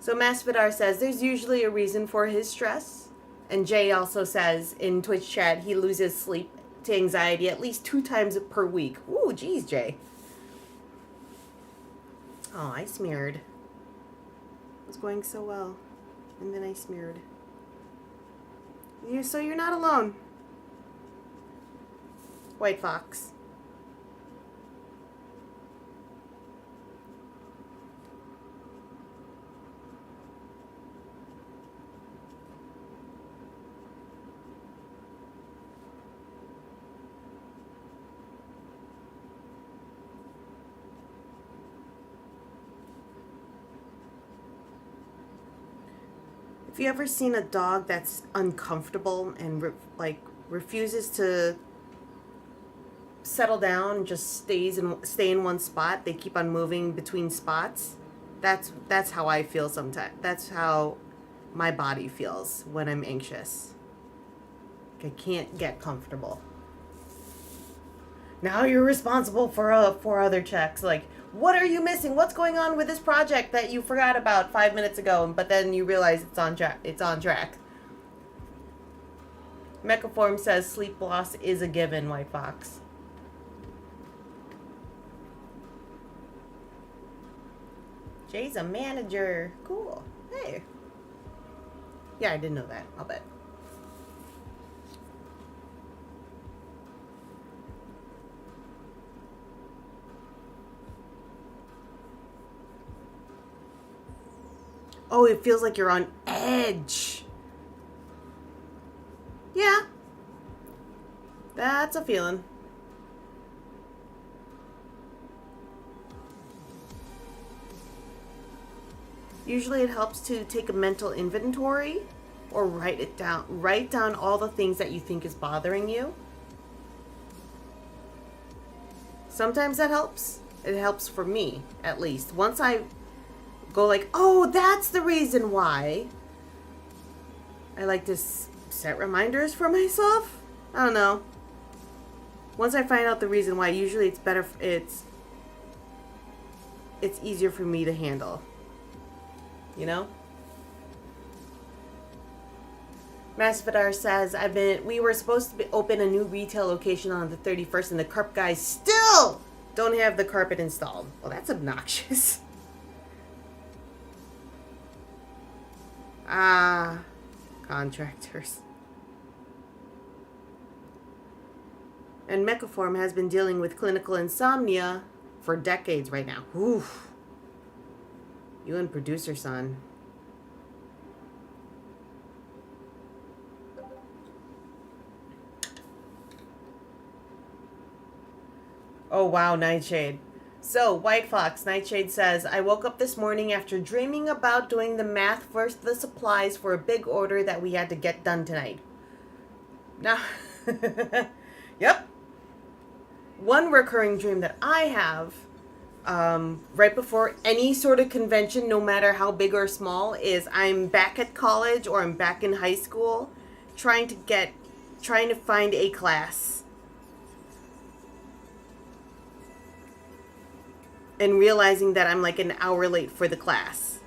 So Masvidal says there's usually a reason for his stress. And Jay also says in Twitch chat he loses sleep to anxiety at least 2 times per week. Ooh, geez, Jay. Oh, I smeared. It was going so well. And then I smeared. So you're not alone. White Fox. Have you ever seen a dog that's uncomfortable and refuses to settle down and just stay in one spot? They keep on moving between spots. That's how I feel sometimes. That's how my body feels when I'm anxious. I can't get comfortable. Now you're responsible for other checks. Like, what are you missing? What's going on with this project that you forgot about 5 minutes ago, but then you realize it's on track? Mechaform says sleep loss is a given, White Fox. Jay's a manager. Cool. Hey. Yeah, I didn't know that. I'll bet. Oh, it feels like you're on edge. Yeah. That's a feeling. Usually it helps to take a mental inventory or write it down. Write down all the things that you think is bothering you. Sometimes that helps. It helps for me, at least. Once I go like, oh, that's the reason why. I like to set reminders for myself. I don't know. Once I find out the reason why, usually it's better. It's easier for me to handle. You know? Masvidal says, we were supposed to open a new retail location on the 31st and the carp guys still don't have the carpet installed. Well, that's obnoxious. Contractors. And Mechaform has been dealing with clinical insomnia for decades right now. Oof. You and producer son. Oh wow, Nightshade. So, White Fox, Nightshade says, I woke up this morning after dreaming about doing the math for the supplies for a big order that we had to get done tonight. Now, yep. One recurring dream that I have, right before any sort of convention, no matter how big or small, is I'm back at college or I'm back in high school, trying to find a class. And realizing that I'm like an hour late for the class.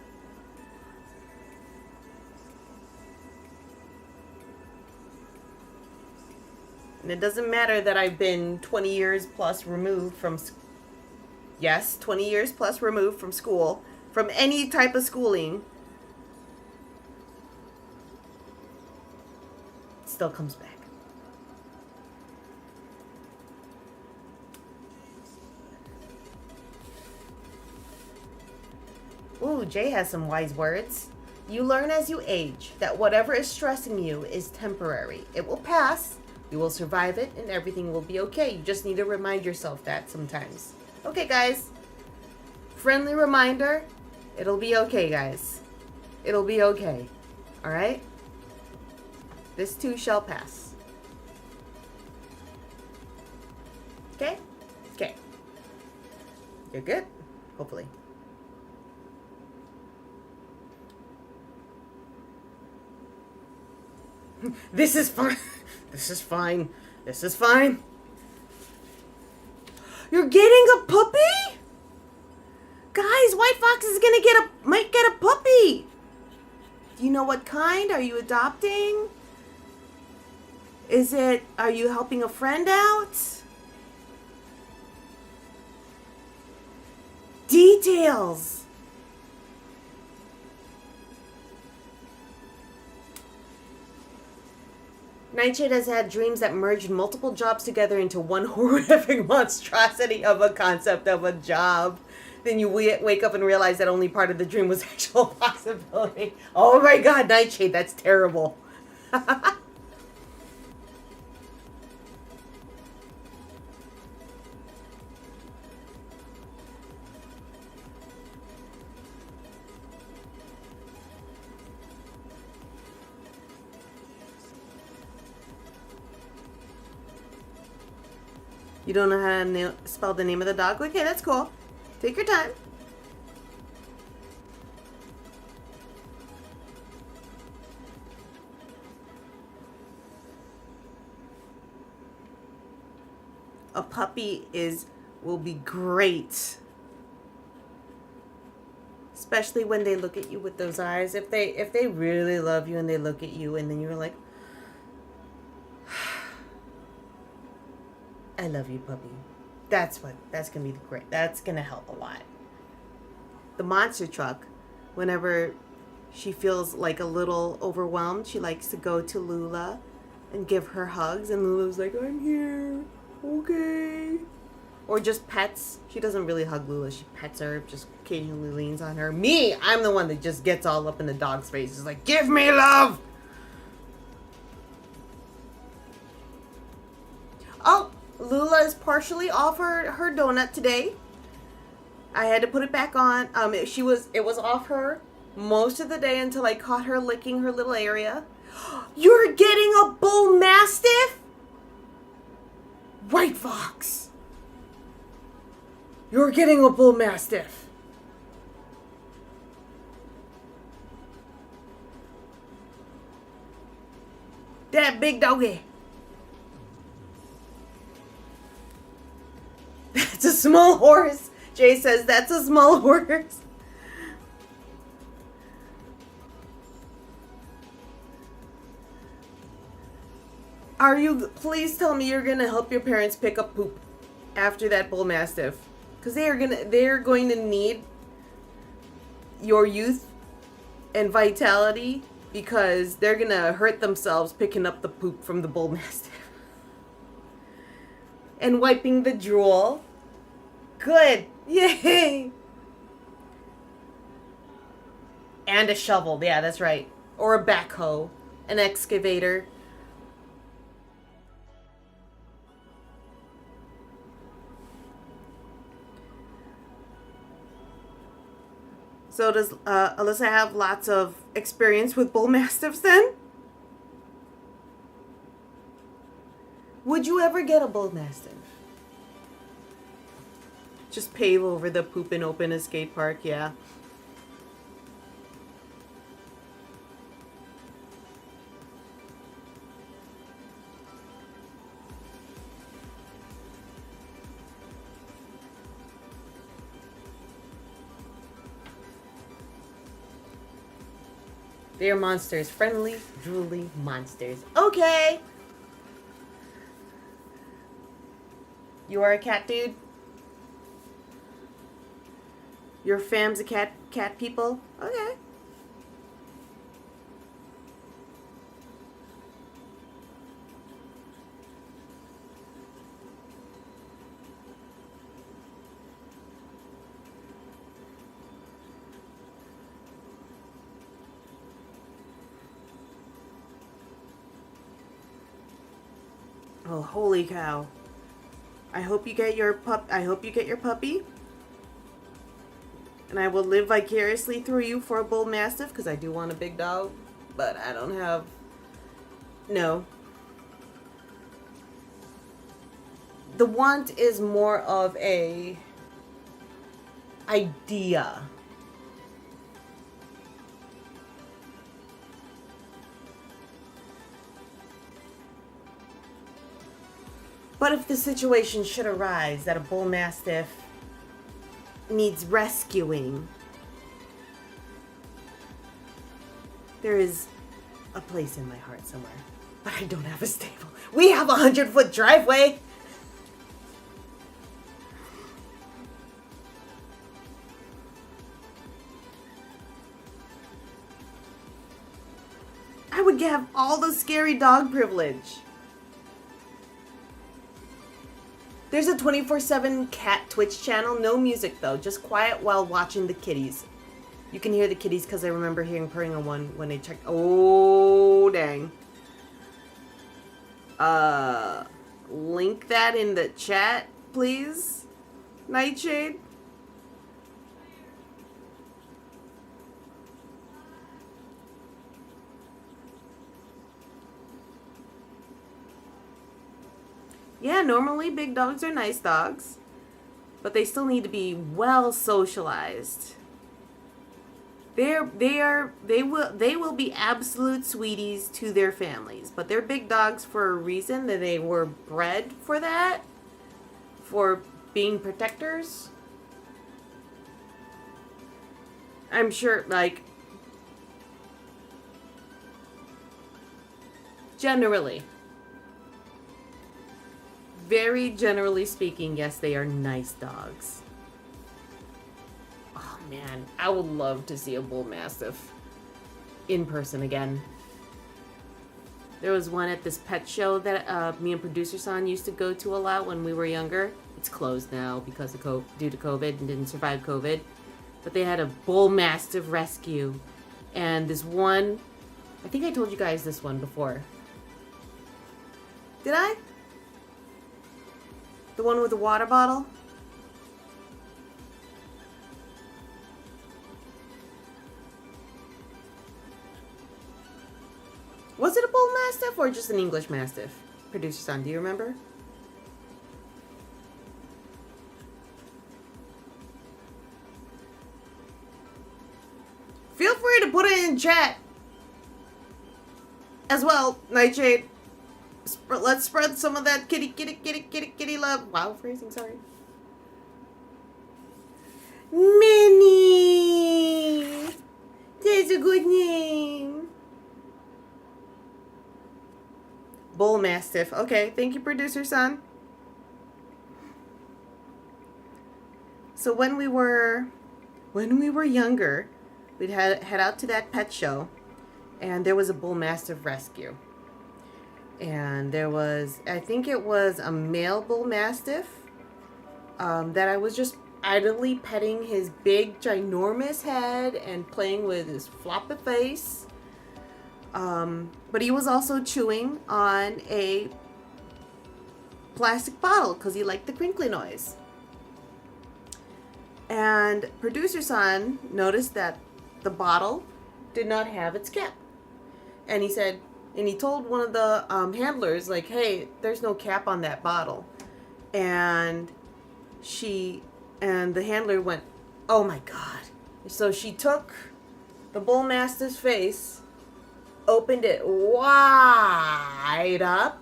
And it doesn't matter that I've been 20 years plus removed from... Yes, 20 years plus removed from school. From any type of schooling. It still comes back. Ooh, Jay has some wise words. You learn as you age that whatever is stressing you is temporary. It will pass, you will survive it, and everything will be okay. You just need to remind yourself that sometimes. Okay, guys. Friendly reminder, It'll be okay, guys. It'll be okay. Alright? This too shall pass. Okay? Okay. You're good? Hopefully. This is fine. This is fine. This is fine. You're getting a puppy? Guys, White Fox is gonna might get a puppy. Do you know what kind? Are you adopting? Are you helping a friend out? Details. Nightshade has had dreams that merged multiple jobs together into one horrific monstrosity of a concept of a job. Then you wake up and realize that only part of the dream was actual possibility. Oh my god, Nightshade, that's terrible. You don't know how to spell the name of the dog? Okay, that's cool. Take your time. A puppy will be great. Especially when they look at you with those eyes. If they really love you and they look at you and then you're like, I love you, puppy. That's gonna be great. That's gonna help a lot. The monster truck, whenever she feels like a little overwhelmed, she likes to go to Lula and give her hugs, and Lula's like, I'm here, okay. Or just pets. She doesn't really hug Lula. She pets her, just occasionally leans on her. Me, I'm the one that just gets all up in the dog's face. It's like, give me love. Oh, Lula is partially off her donut today. I had to put it back on. It was off her most of the day until I caught her licking her little area. You're getting a bull mastiff? White Fox. You're getting a bull mastiff. That big doggy. That's a small horse. Jay says that's a small horse. Please tell me you're gonna help your parents pick up poop after that bull mastiff. Because they're going to need your youth and vitality, because they're gonna hurt themselves picking up the poop from the bull mastiff. And wiping the drool. Good. Yay. And a shovel. Yeah, that's right. Or a backhoe. An excavator. So does Alyssa have lots of experience with bull mastiffs then? Would you ever get a bull mastiff? Just pave over the poop and open a skate park, yeah. They are monsters. Friendly, drooly monsters. Okay! You are a cat dude? Your fam's a cat people? Okay. Oh, holy cow. I hope you get your puppy. And I will live vicariously through you for a bull mastiff because I do want a big dog, but I don't have. No. The want is more of a idea. But if the situation should arise that a bull mastiff needs rescuing, there is a place in my heart somewhere. But I don't have a stable. We have a 100-foot driveway. I would have all the scary dog privilege. There's a 24/7 cat Twitch channel. No music though, just quiet while watching the kitties. You can hear the kitties because I remember hearing purring on one when they checked. Oh, dang. Link that in the chat, please. Nightshade. Yeah, normally big dogs are nice dogs, but they still need to be well socialized. They will be absolute sweeties to their families, but they're big dogs for a reason. That they were bred for that, for being protectors. I'm sure, like, generally. Very generally speaking, yes, they are nice dogs. Oh man, I would love to see a bull mastiff in person again. There was one at this pet show that me and producer San used to go to a lot when we were younger. It's closed now because of due to COVID and didn't survive COVID. But they had a bull mastiff rescue, and this one, I think I told you guys this one before. Did I? The one with the water bottle? Was it a bull mastiff or just an English mastiff? Producer Son, do you remember? Feel free to put it in chat as well, Nightshade. Let's spread some of that kitty love. Wow, phrasing, sorry. Minnie! That's a good name. Bull Mastiff. Okay, thank you, producer Son. So when we were younger, we'd head out to that pet show, and there was a Bull Mastiff rescue. And there was, I think it was a male bull mastiff that I was just idly petting his big, ginormous head and playing with his floppy face. But he was also chewing on a plastic bottle because he liked the crinkly noise. And producer Son noticed that the bottle did not have its cap. And he said, and he told one of the handlers, like, hey, there's no cap on that bottle. And the handler went, oh my God. So she took the bull mastiff's face, opened it wide up,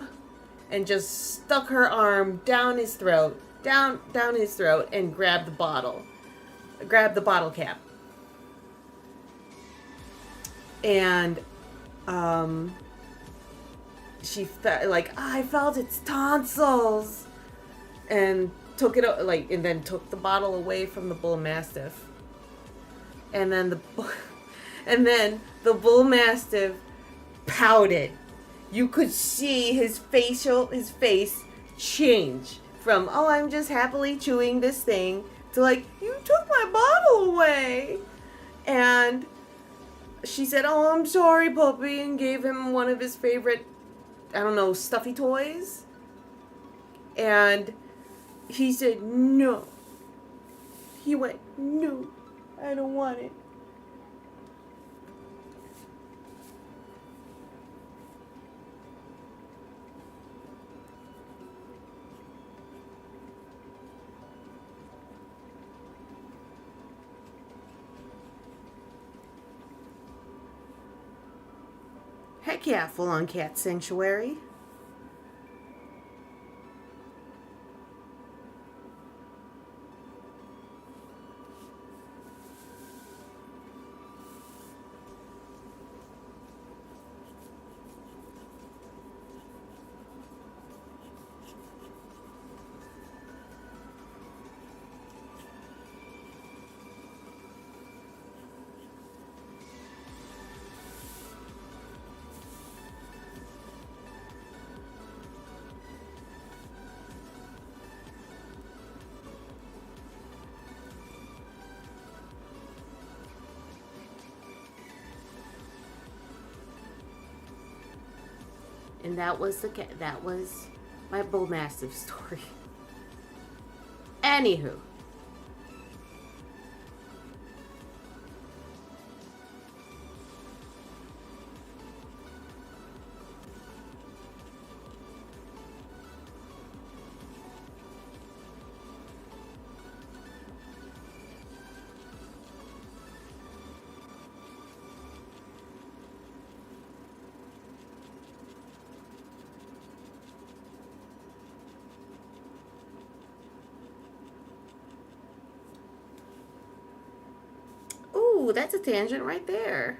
and just stuck her arm down his throat, down his throat, and grabbed the bottle cap. And, she felt like, I felt its tonsils, and took it and then took the bottle away from the bull mastiff, and then the bull mastiff pouted. You could see his face change from, oh, I'm just happily chewing this thing, to like, you took my bottle away. And she said, oh, I'm sorry, puppy, and gave him one of his favorite, I don't know, stuffy toys. And he said, no. He went, no, I don't want it. Heck yeah, full on cat sanctuary. And that was that was my Bull Mastiff story. Anywho. Ooh, that's a tangent right there.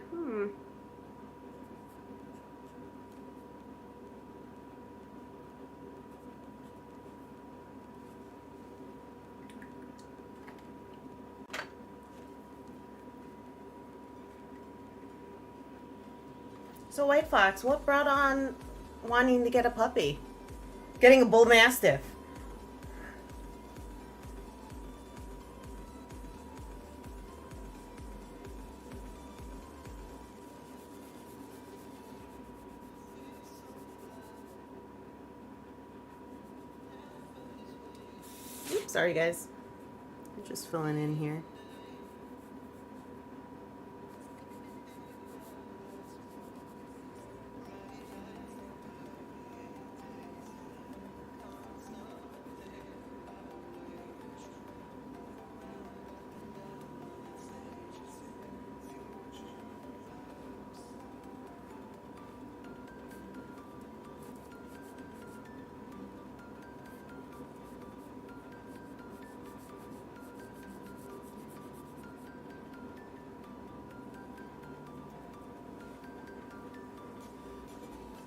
So, White Fox, what brought on wanting to get a puppy? Getting a Bull Mastiff. Oops, sorry guys. I'm just filling in here.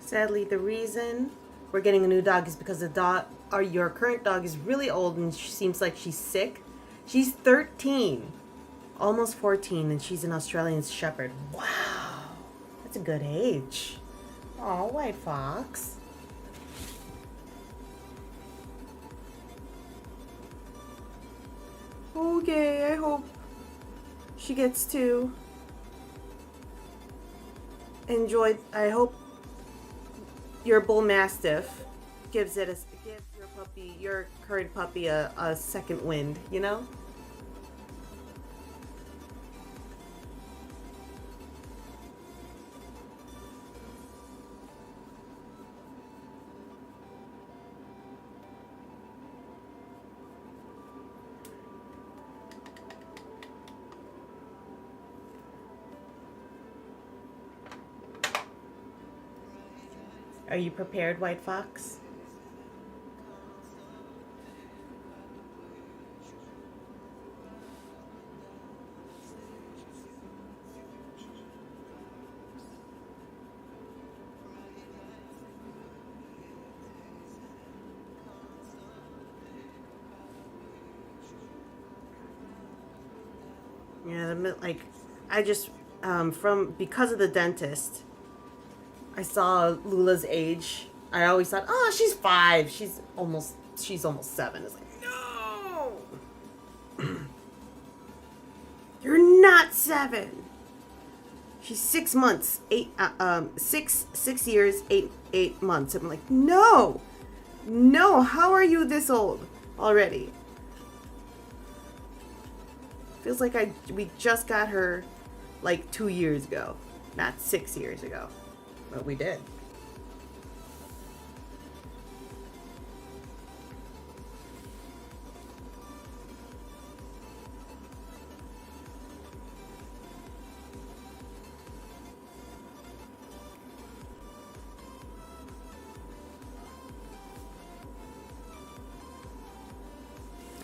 Sadly, the reason we're getting a new dog is because the dog, or your current dog, is really old and she seems like she's sick. She's 13, almost 14, and she's an Australian Shepherd. Wow, that's a good age. Oh, White Fox. Okay, I hope she gets to enjoy. I hope your Bull Mastiff gives your current puppy a second wind, you know? Are you prepared, White Fox? Yeah, like, I just, because of the dentist, I saw Lula's age. I always thought, oh, she's 5. She's almost 7. It's like, no! You're not 7. She's 6 months, 6 years, 8 months. I'm like, no! No, how are you this old already? Feels like we just got her like 2 years ago, not 6 years ago, but we did.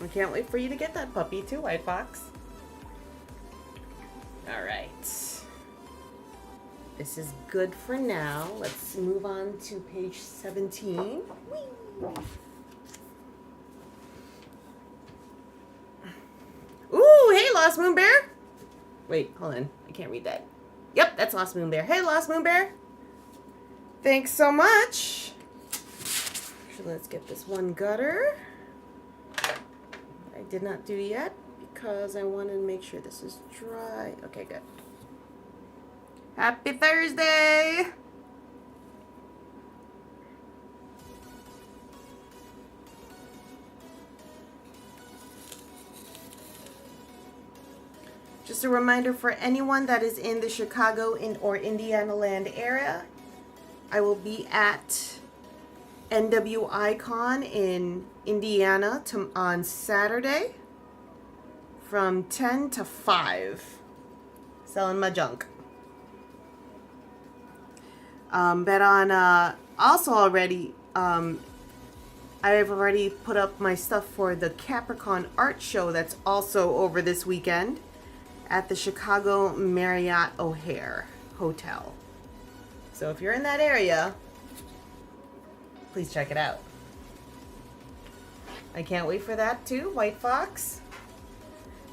I can't wait for you to get that puppy too, White Fox. All right. This is good for now. Let's move on to page 17. Whee! Ooh, hey, Lost Moon Bear. Wait, hold on. I can't read that. Yep, that's Lost Moon Bear. Hey, Lost Moon Bear. Thanks so much. Actually, let's get this one gutter. I did not do yet because I wanted to make sure this is dry. Okay, good. Happy Thursday! Just a reminder for anyone that is in the Chicago or Indiana land area, I will be at NWICon in Indiana on Saturday from 10 to 5, selling my junk. But on also already, I've already put up my stuff for the Capricorn Art Show that's also over this weekend at the Chicago Marriott O'Hare Hotel. So if you're in that area, please check it out. I can't wait for that too, White Fox.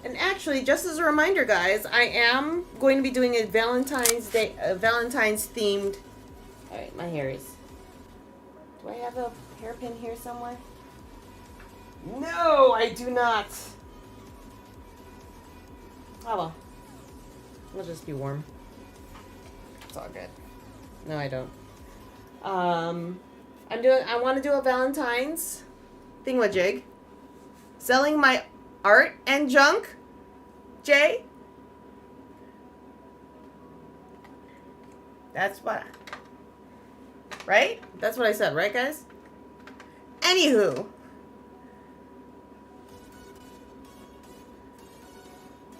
And actually, just as a reminder, guys, I am going to be doing a Valentine's themed. All right, my hair is. Do I have a hairpin here somewhere? No, I do not. Oh well, it'll just be warm. It's all good. No, I don't. I want to do a Valentine's thingamajig. Selling my art and junk, Jay. That's what. Right? That's what I said, right, guys? Anywho.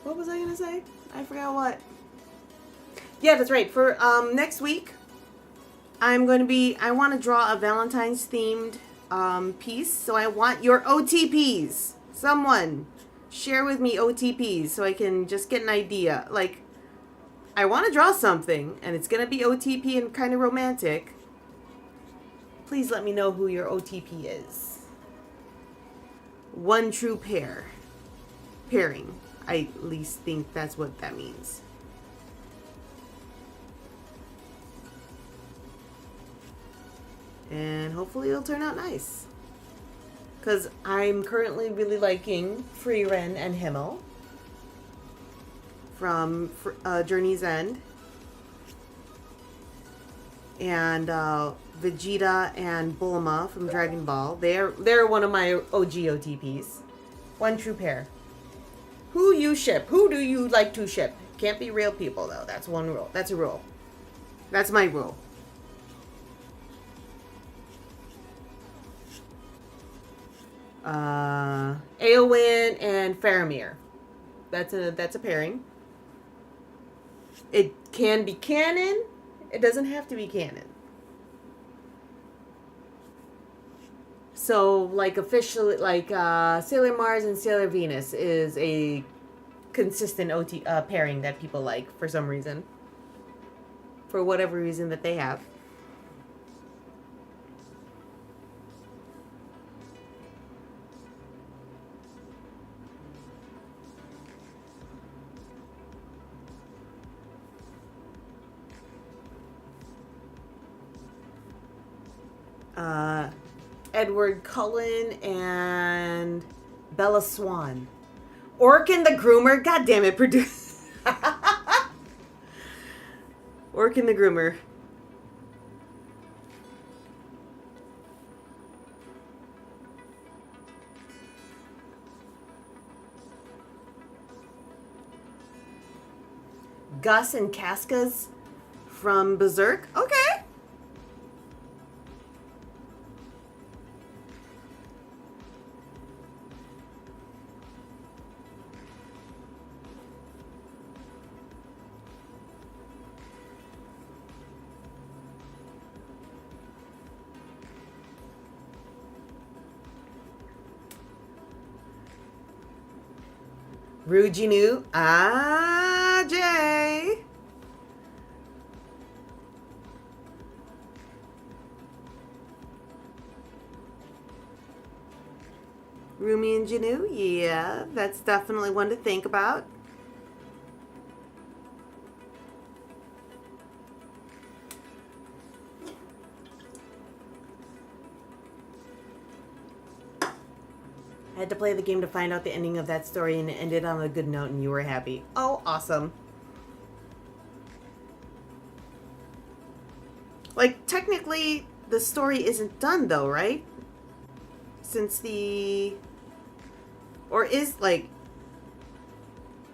What was I gonna say? I forgot what. Yeah, that's right. For next week, I want to draw a Valentine's themed piece. So I want your OTPs. Someone share with me OTPs so I can just get an idea. Like, I want to draw something and it's gonna be OTP and kind of romantic. Please let me know who your OTP is. One true pairing. I at least think that's what that means. And hopefully it'll turn out nice. Because I'm currently really liking Frieren and Himmel from Journey's End. And Vegeta and Bulma from Dragon Ball. They're one of my OG OTPs. One true pair. Who you ship? Who do you like to ship? Can't be real people though. That's one rule. That's a rule. That's my rule. Eowyn and Faramir. That's a pairing. It can be canon. It doesn't have to be canon. So, like, officially, like, Sailor Mars and Sailor Venus is a consistent pairing that people like for some reason. For whatever reason that they have. Edward Cullen and Bella Swan. Orkin the Groomer. God damn it, produce. Orkin the Groomer. Gus and Casca's from Berserk. Okay. Rujinu. Ah, Jay. Rumi and Janu. Yeah, that's definitely one to think about. I had to play the game to find out the ending of that story, and it ended on a good note, and you were happy. Oh, awesome. Like, technically, the story isn't done, though, right? Since the... Or is, like...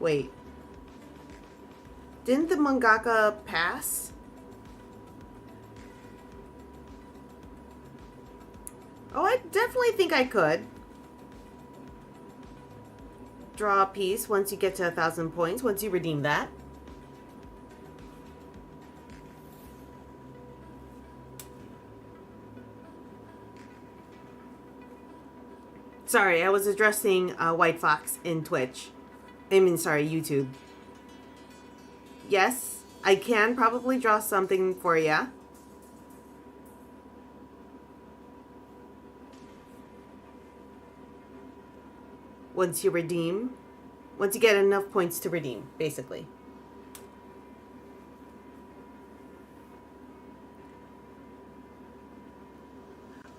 Wait. Didn't the mangaka pass? Oh, I definitely think I could. Draw a piece once you get to 1,000 points, once you redeem that. Sorry, I was addressing White Fox in Twitch. I mean, sorry, YouTube. Yes, I can probably draw something for ya. Once you redeem. Once you get enough points to redeem, basically.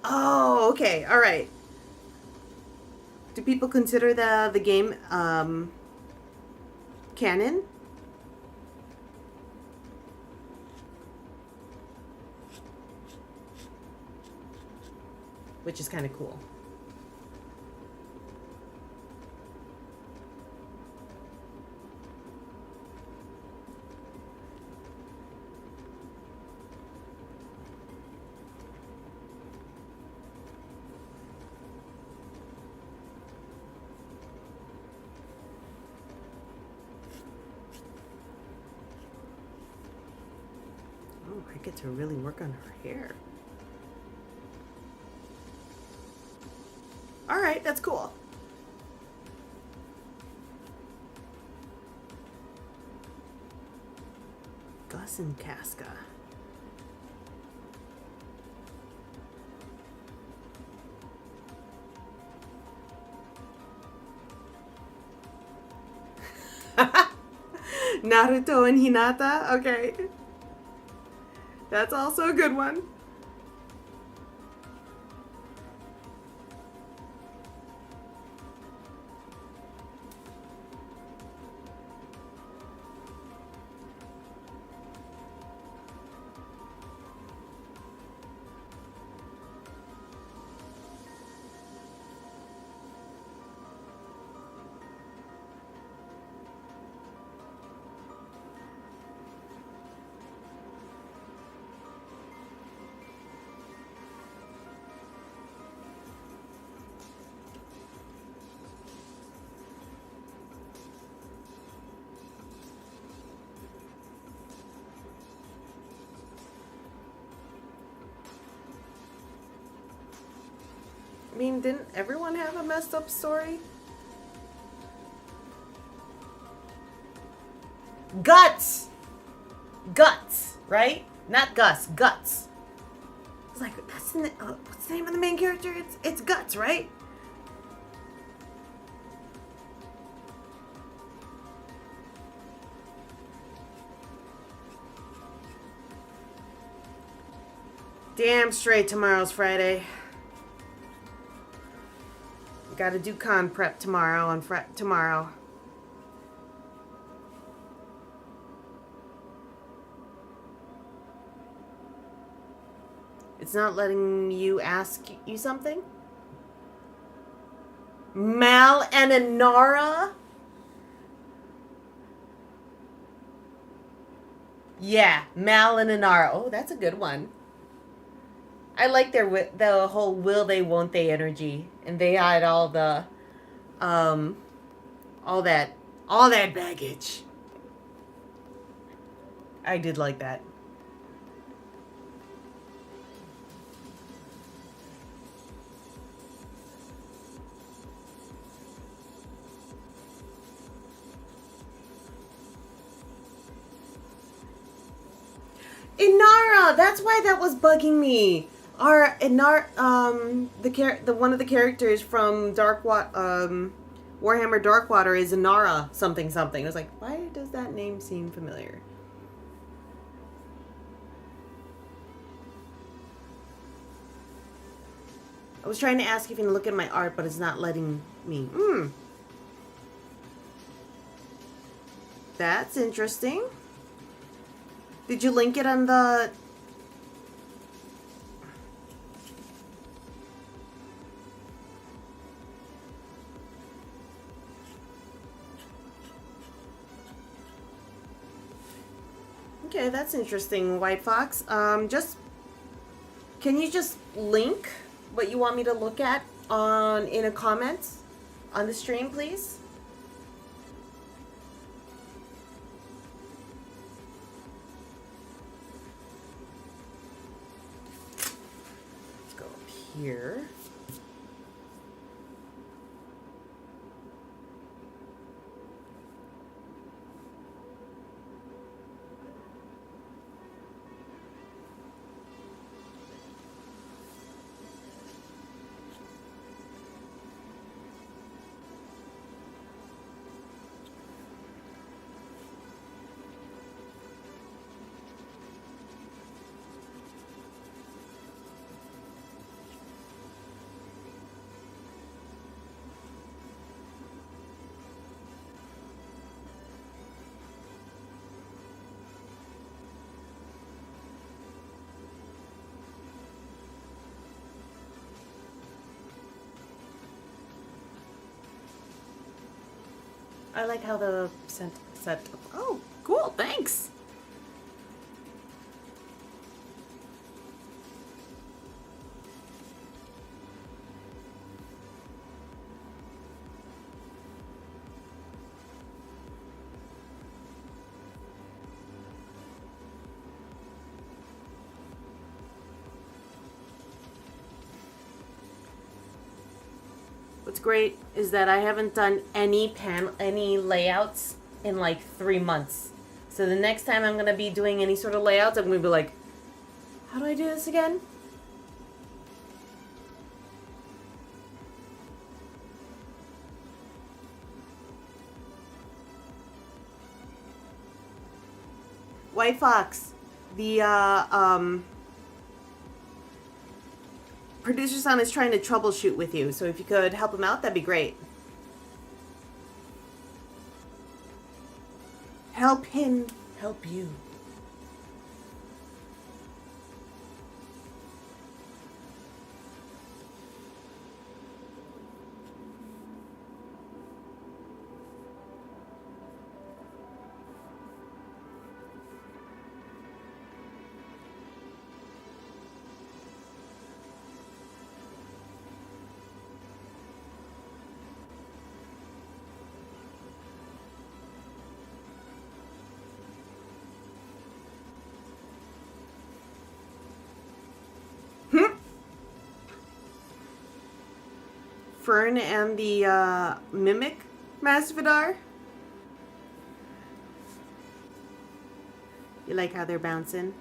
Oh, okay, alright. Do people consider the game canon? Which is kind of cool. Oh, I get to really work on her hair. Alright, that's cool. Gus and Casca. Naruto and Hinata? Okay. That's also a good one. I mean, didn't everyone have a messed up story? Guts! Guts, right? Not Gus, Guts. I was like, that's what's the name of the main character? It's Guts, right? Damn straight tomorrow's Friday. Gotta do con prep tomorrow on tomorrow. It's not letting you ask you something? Mal and Inara? Yeah, Mal and Inara. Oh, that's a good one. I like the whole will they won't they energy, and they had um all that all that baggage. I did like that. Inara, that's why that was bugging me. Our Inara, the one of the characters from Warhammer Darkwater is Inara something something. I was like, why does that name seem familiar? I was trying to ask if you can look at my art, but it's not letting me. That's interesting. Did you link it on the... Okay, that's interesting, White Fox. Can you just link what you want me to look at in a comment on the stream, please? Let's go up here. I like how the set. Oh, cool! Thanks. What's great is that I haven't done any layouts in like 3 months. So the next time I'm gonna be doing any sort of layouts, I'm gonna be like, how do I do this again? White Fox, the producer son is trying to troubleshoot with you, so if you could help him out, that'd be great. Help him help you. Fern and the Mimic Masvidar. You like how they're bouncing?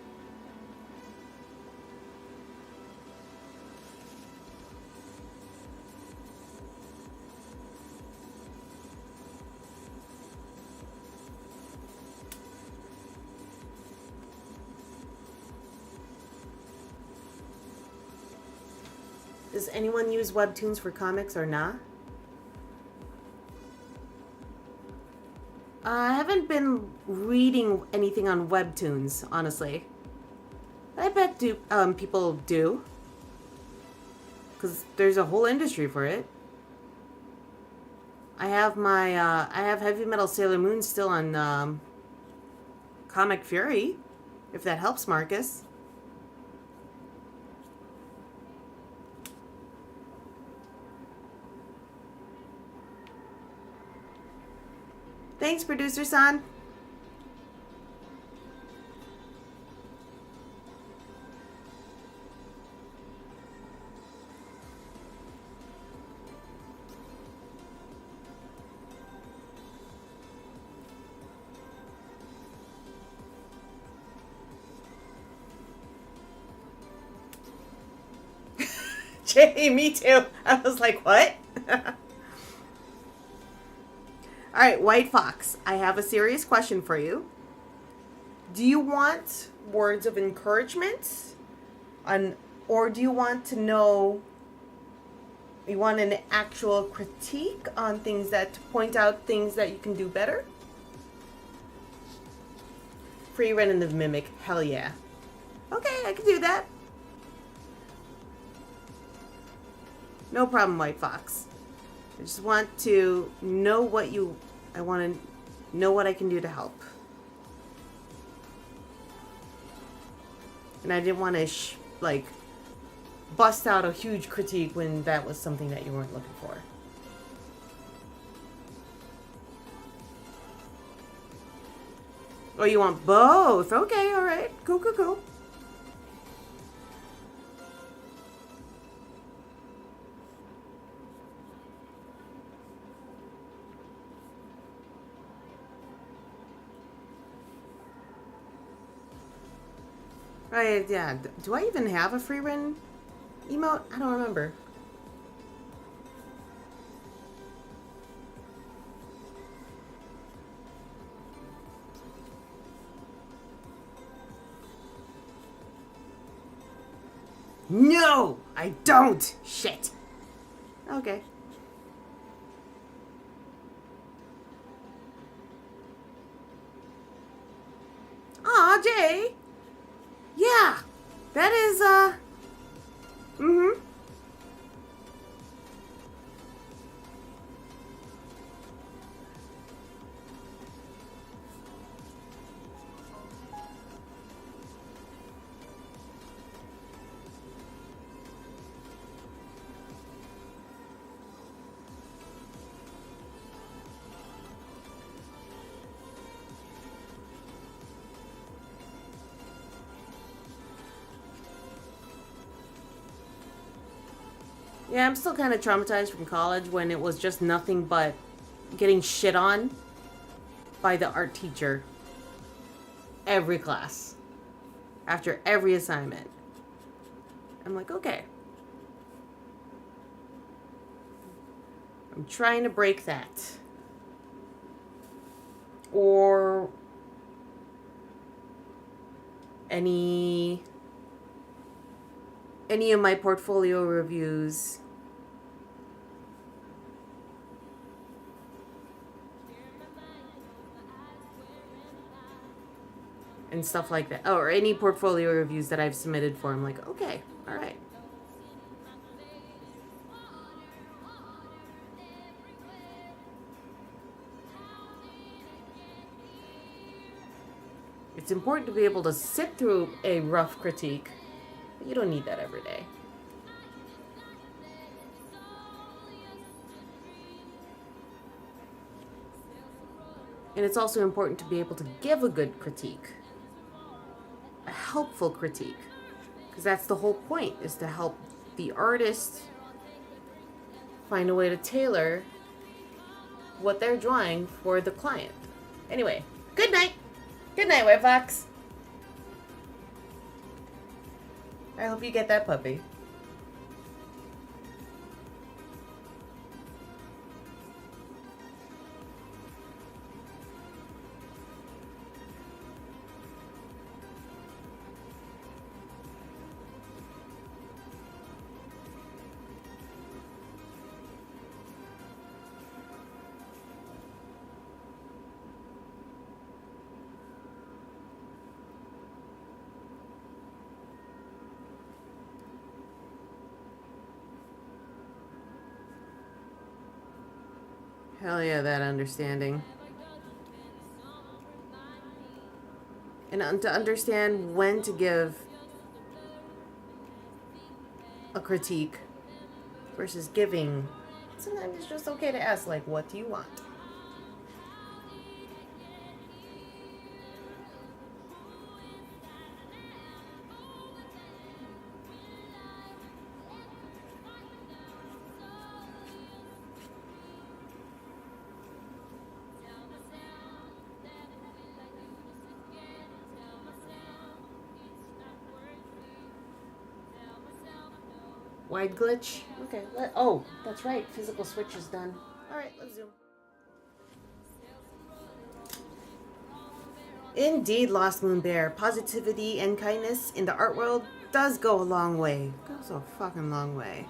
Does anyone use webtoons for comics or not? I haven't been reading anything on webtoons, honestly. I bet people do. Because there's a whole industry for it. I have I have Heavy Metal Sailor Moon still on Comic Fury. If that helps, Marcus. Thanks, producer son. Jay, me too. I was like, what? All right, White Fox, I have a serious question for you. Do you want words of encouragement or do you want to know, you want an actual critique on things that, to point out things that you can do better? Free Ren and the Mimic, hell yeah. Okay, I can do that. No problem, White Fox. I just want to know I want to know what I can do to help. And I didn't want to, bust out a huge critique when that was something that you weren't looking for. Oh, you want both? Okay, alright. Cool. Right, yeah. Do I even have a free Ren emote? I don't remember. No! I don't! Shit. Okay. Aw, Jay! Yeah! That is, mm-hmm. Yeah, I'm still kind of traumatized from college when it was just nothing but getting shit on by the art teacher every class, after every assignment. I'm like, okay. I'm trying to break that. Or any of my portfolio reviews and stuff like that. Oh, or any portfolio reviews that I've submitted for. I'm like, okay, all right. It's important to be able to sit through a rough critique, but you don't need that every day. And it's also important to be able to give a good critique, a helpful critique, because that's the whole point, is to help the artist find a way to tailor what they're drawing for the client. Anyway, good night. Good night, White Fox. I hope you get that puppy. Hell yeah, that understanding. and to understand when to give a critique versus giving. Sometimes it's just okay to ask, like, what do you want? Wide glitch. Okay. Oh, that's right. Physical switch is done. All right, let's zoom. Indeed, Lost Moon Bear. Positivity and kindness in the art world does go a long way. Goes a fucking long way.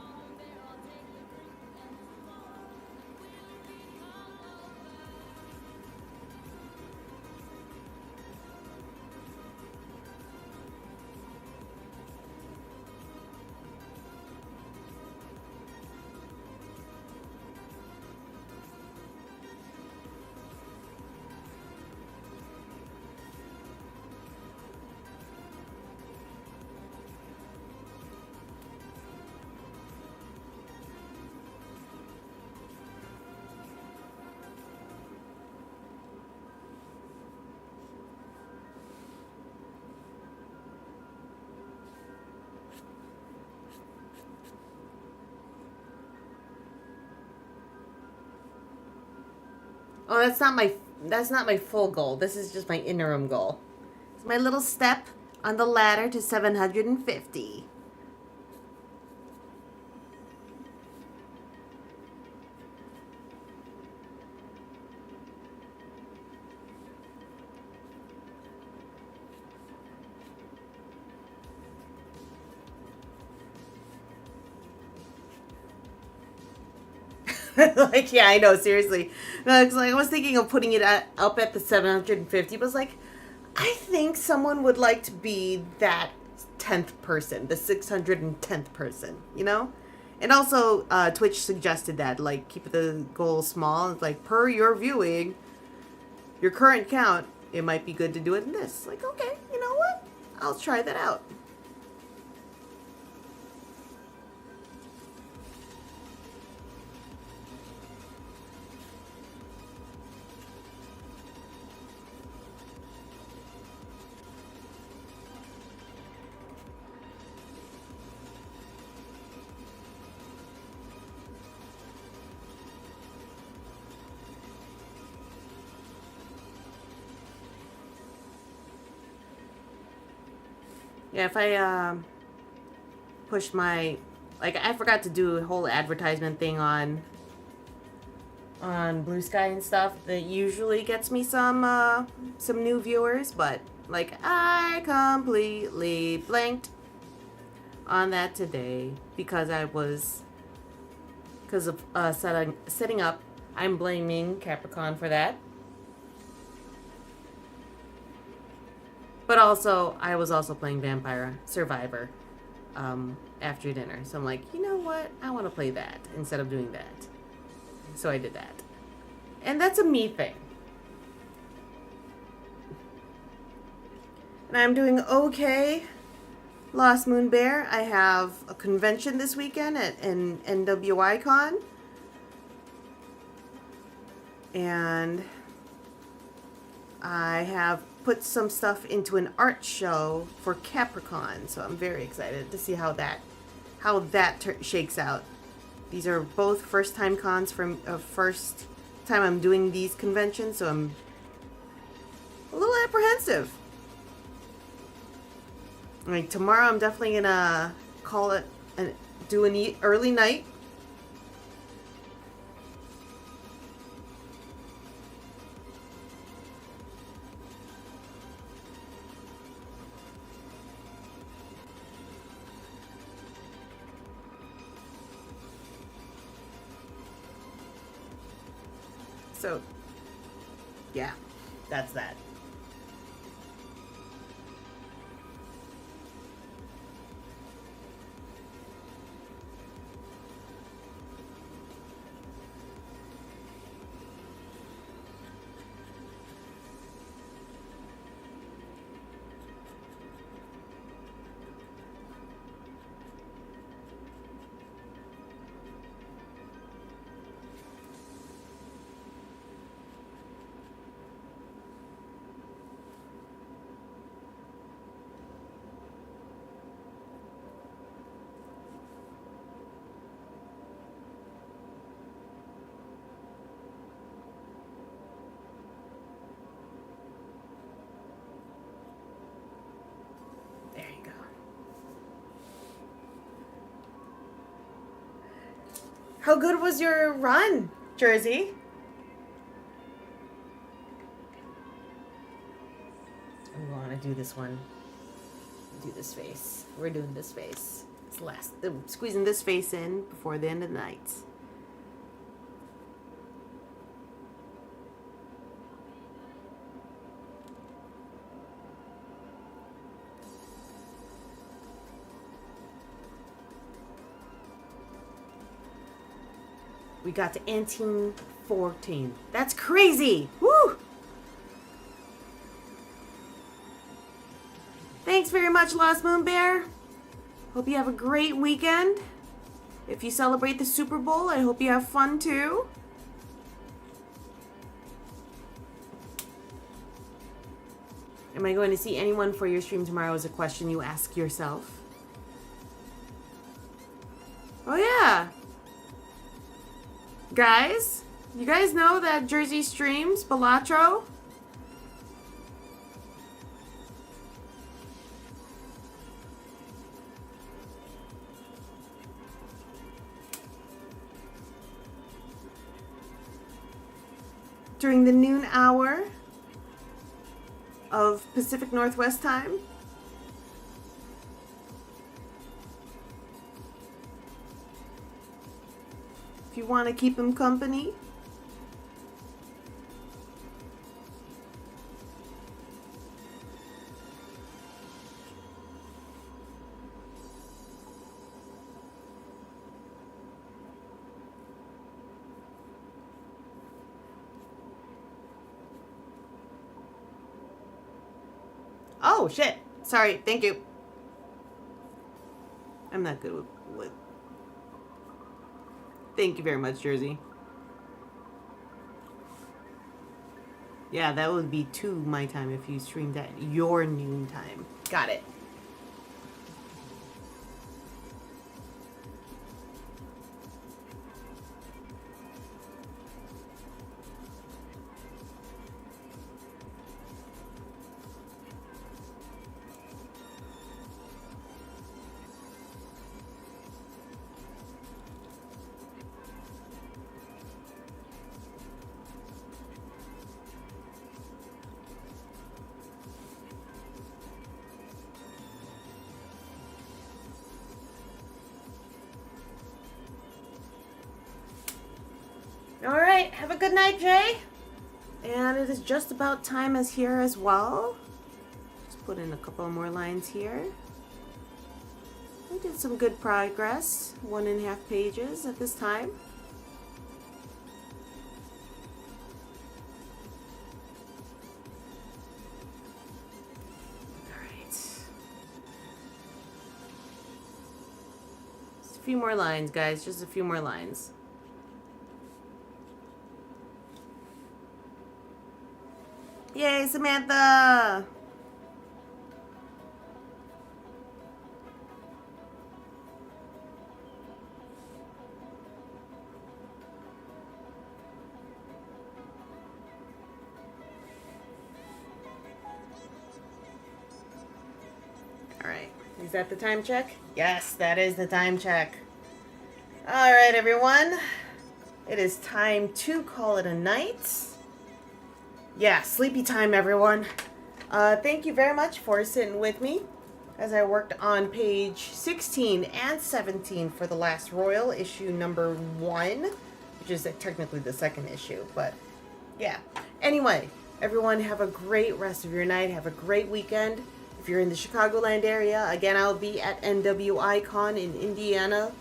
Oh, that's not my full goal. This is just my interim goal. It's my little step on the ladder to 750. Like, yeah, I know, seriously. No, 'cause, like, I was thinking of putting it up at the 750, but it's like, I think someone would like to be that 10th person, the 610th person, you know? And also, Twitch suggested that, like, keep the goal small. It's like, per your viewing, your current count, it might be good to do it in this. Like, okay, you know what? I'll try that out. Yeah, if I push my, like, I forgot to do a whole advertisement thing on Blue Sky and stuff that usually gets me some new viewers, but like I completely blanked on that today because of setting up. I'm blaming Capricorn for that. But also, I was also playing Vampire Survivor after dinner. So I'm like, you know what? I want to play that instead of doing that. So I did that. And that's a me thing. And I'm doing okay. Lost Moon Bear. I have a convention this weekend in NWICon. And I have put some stuff into an art show for Capricorn, so I'm very excited to see how that shakes out. These are both first time cons from first time I'm doing these conventions, so I'm a little apprehensive. Like tomorrow, I'm definitely gonna call it and do an early night. So, yeah, that's that. How good was your run, Jersey? We want to do this one. Do this face. We're doing this face. It's last. Squeezing this face in before the end of the night. We got to 1814. That's crazy! Woo! Thanks very much, Lost Moon Bear. Hope you have a great weekend. If you celebrate the Super Bowl, I hope you have fun too. Am I going to see anyone for your stream tomorrow is a question you ask yourself. Oh yeah. Guys, you guys know that Jersey streams Balatro? During the noon hour of Pacific Northwest time. If you want to keep him company. Oh, shit. Sorry. Thank you. I'm not good with... Thank you very much, Jersey. Yeah, that would be 2 my time if you streamed at your noon time. Got it. All right, have a good night, Jay. And it is just about time as here as well. Just put in a couple more lines here. We did some good progress. 1.5 pages at this time. All right. Just a few more lines, guys. Just a few more lines. Yay, Samantha! All right, is that the time check? Yes, that is the time check. All right, everyone. It is time to call it a night. Yeah, sleepy time, everyone. Thank you very much for sitting with me as I worked on page 16 and 17 for the Last Royal, issue number 1, which is technically the second issue, but yeah. Anyway, everyone have a great rest of your night. Have a great weekend. If you're in the Chicagoland area, again, I'll be at NWICon in Indiana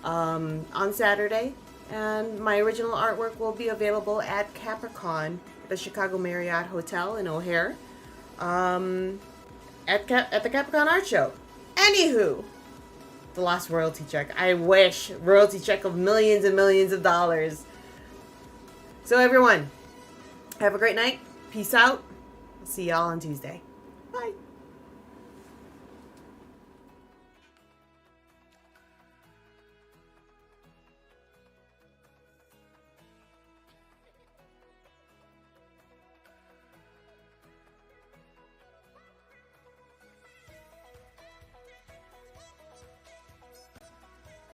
on Saturday, and my original artwork will be available at Capricorn, the Chicago Marriott Hotel in O'Hare, at the Capricorn Art Show. Anywho, the lost royalty check. I wish. Royalty check of millions and millions of dollars. So everyone, have a great night. Peace out. I'll see y'all on Tuesday. Bye.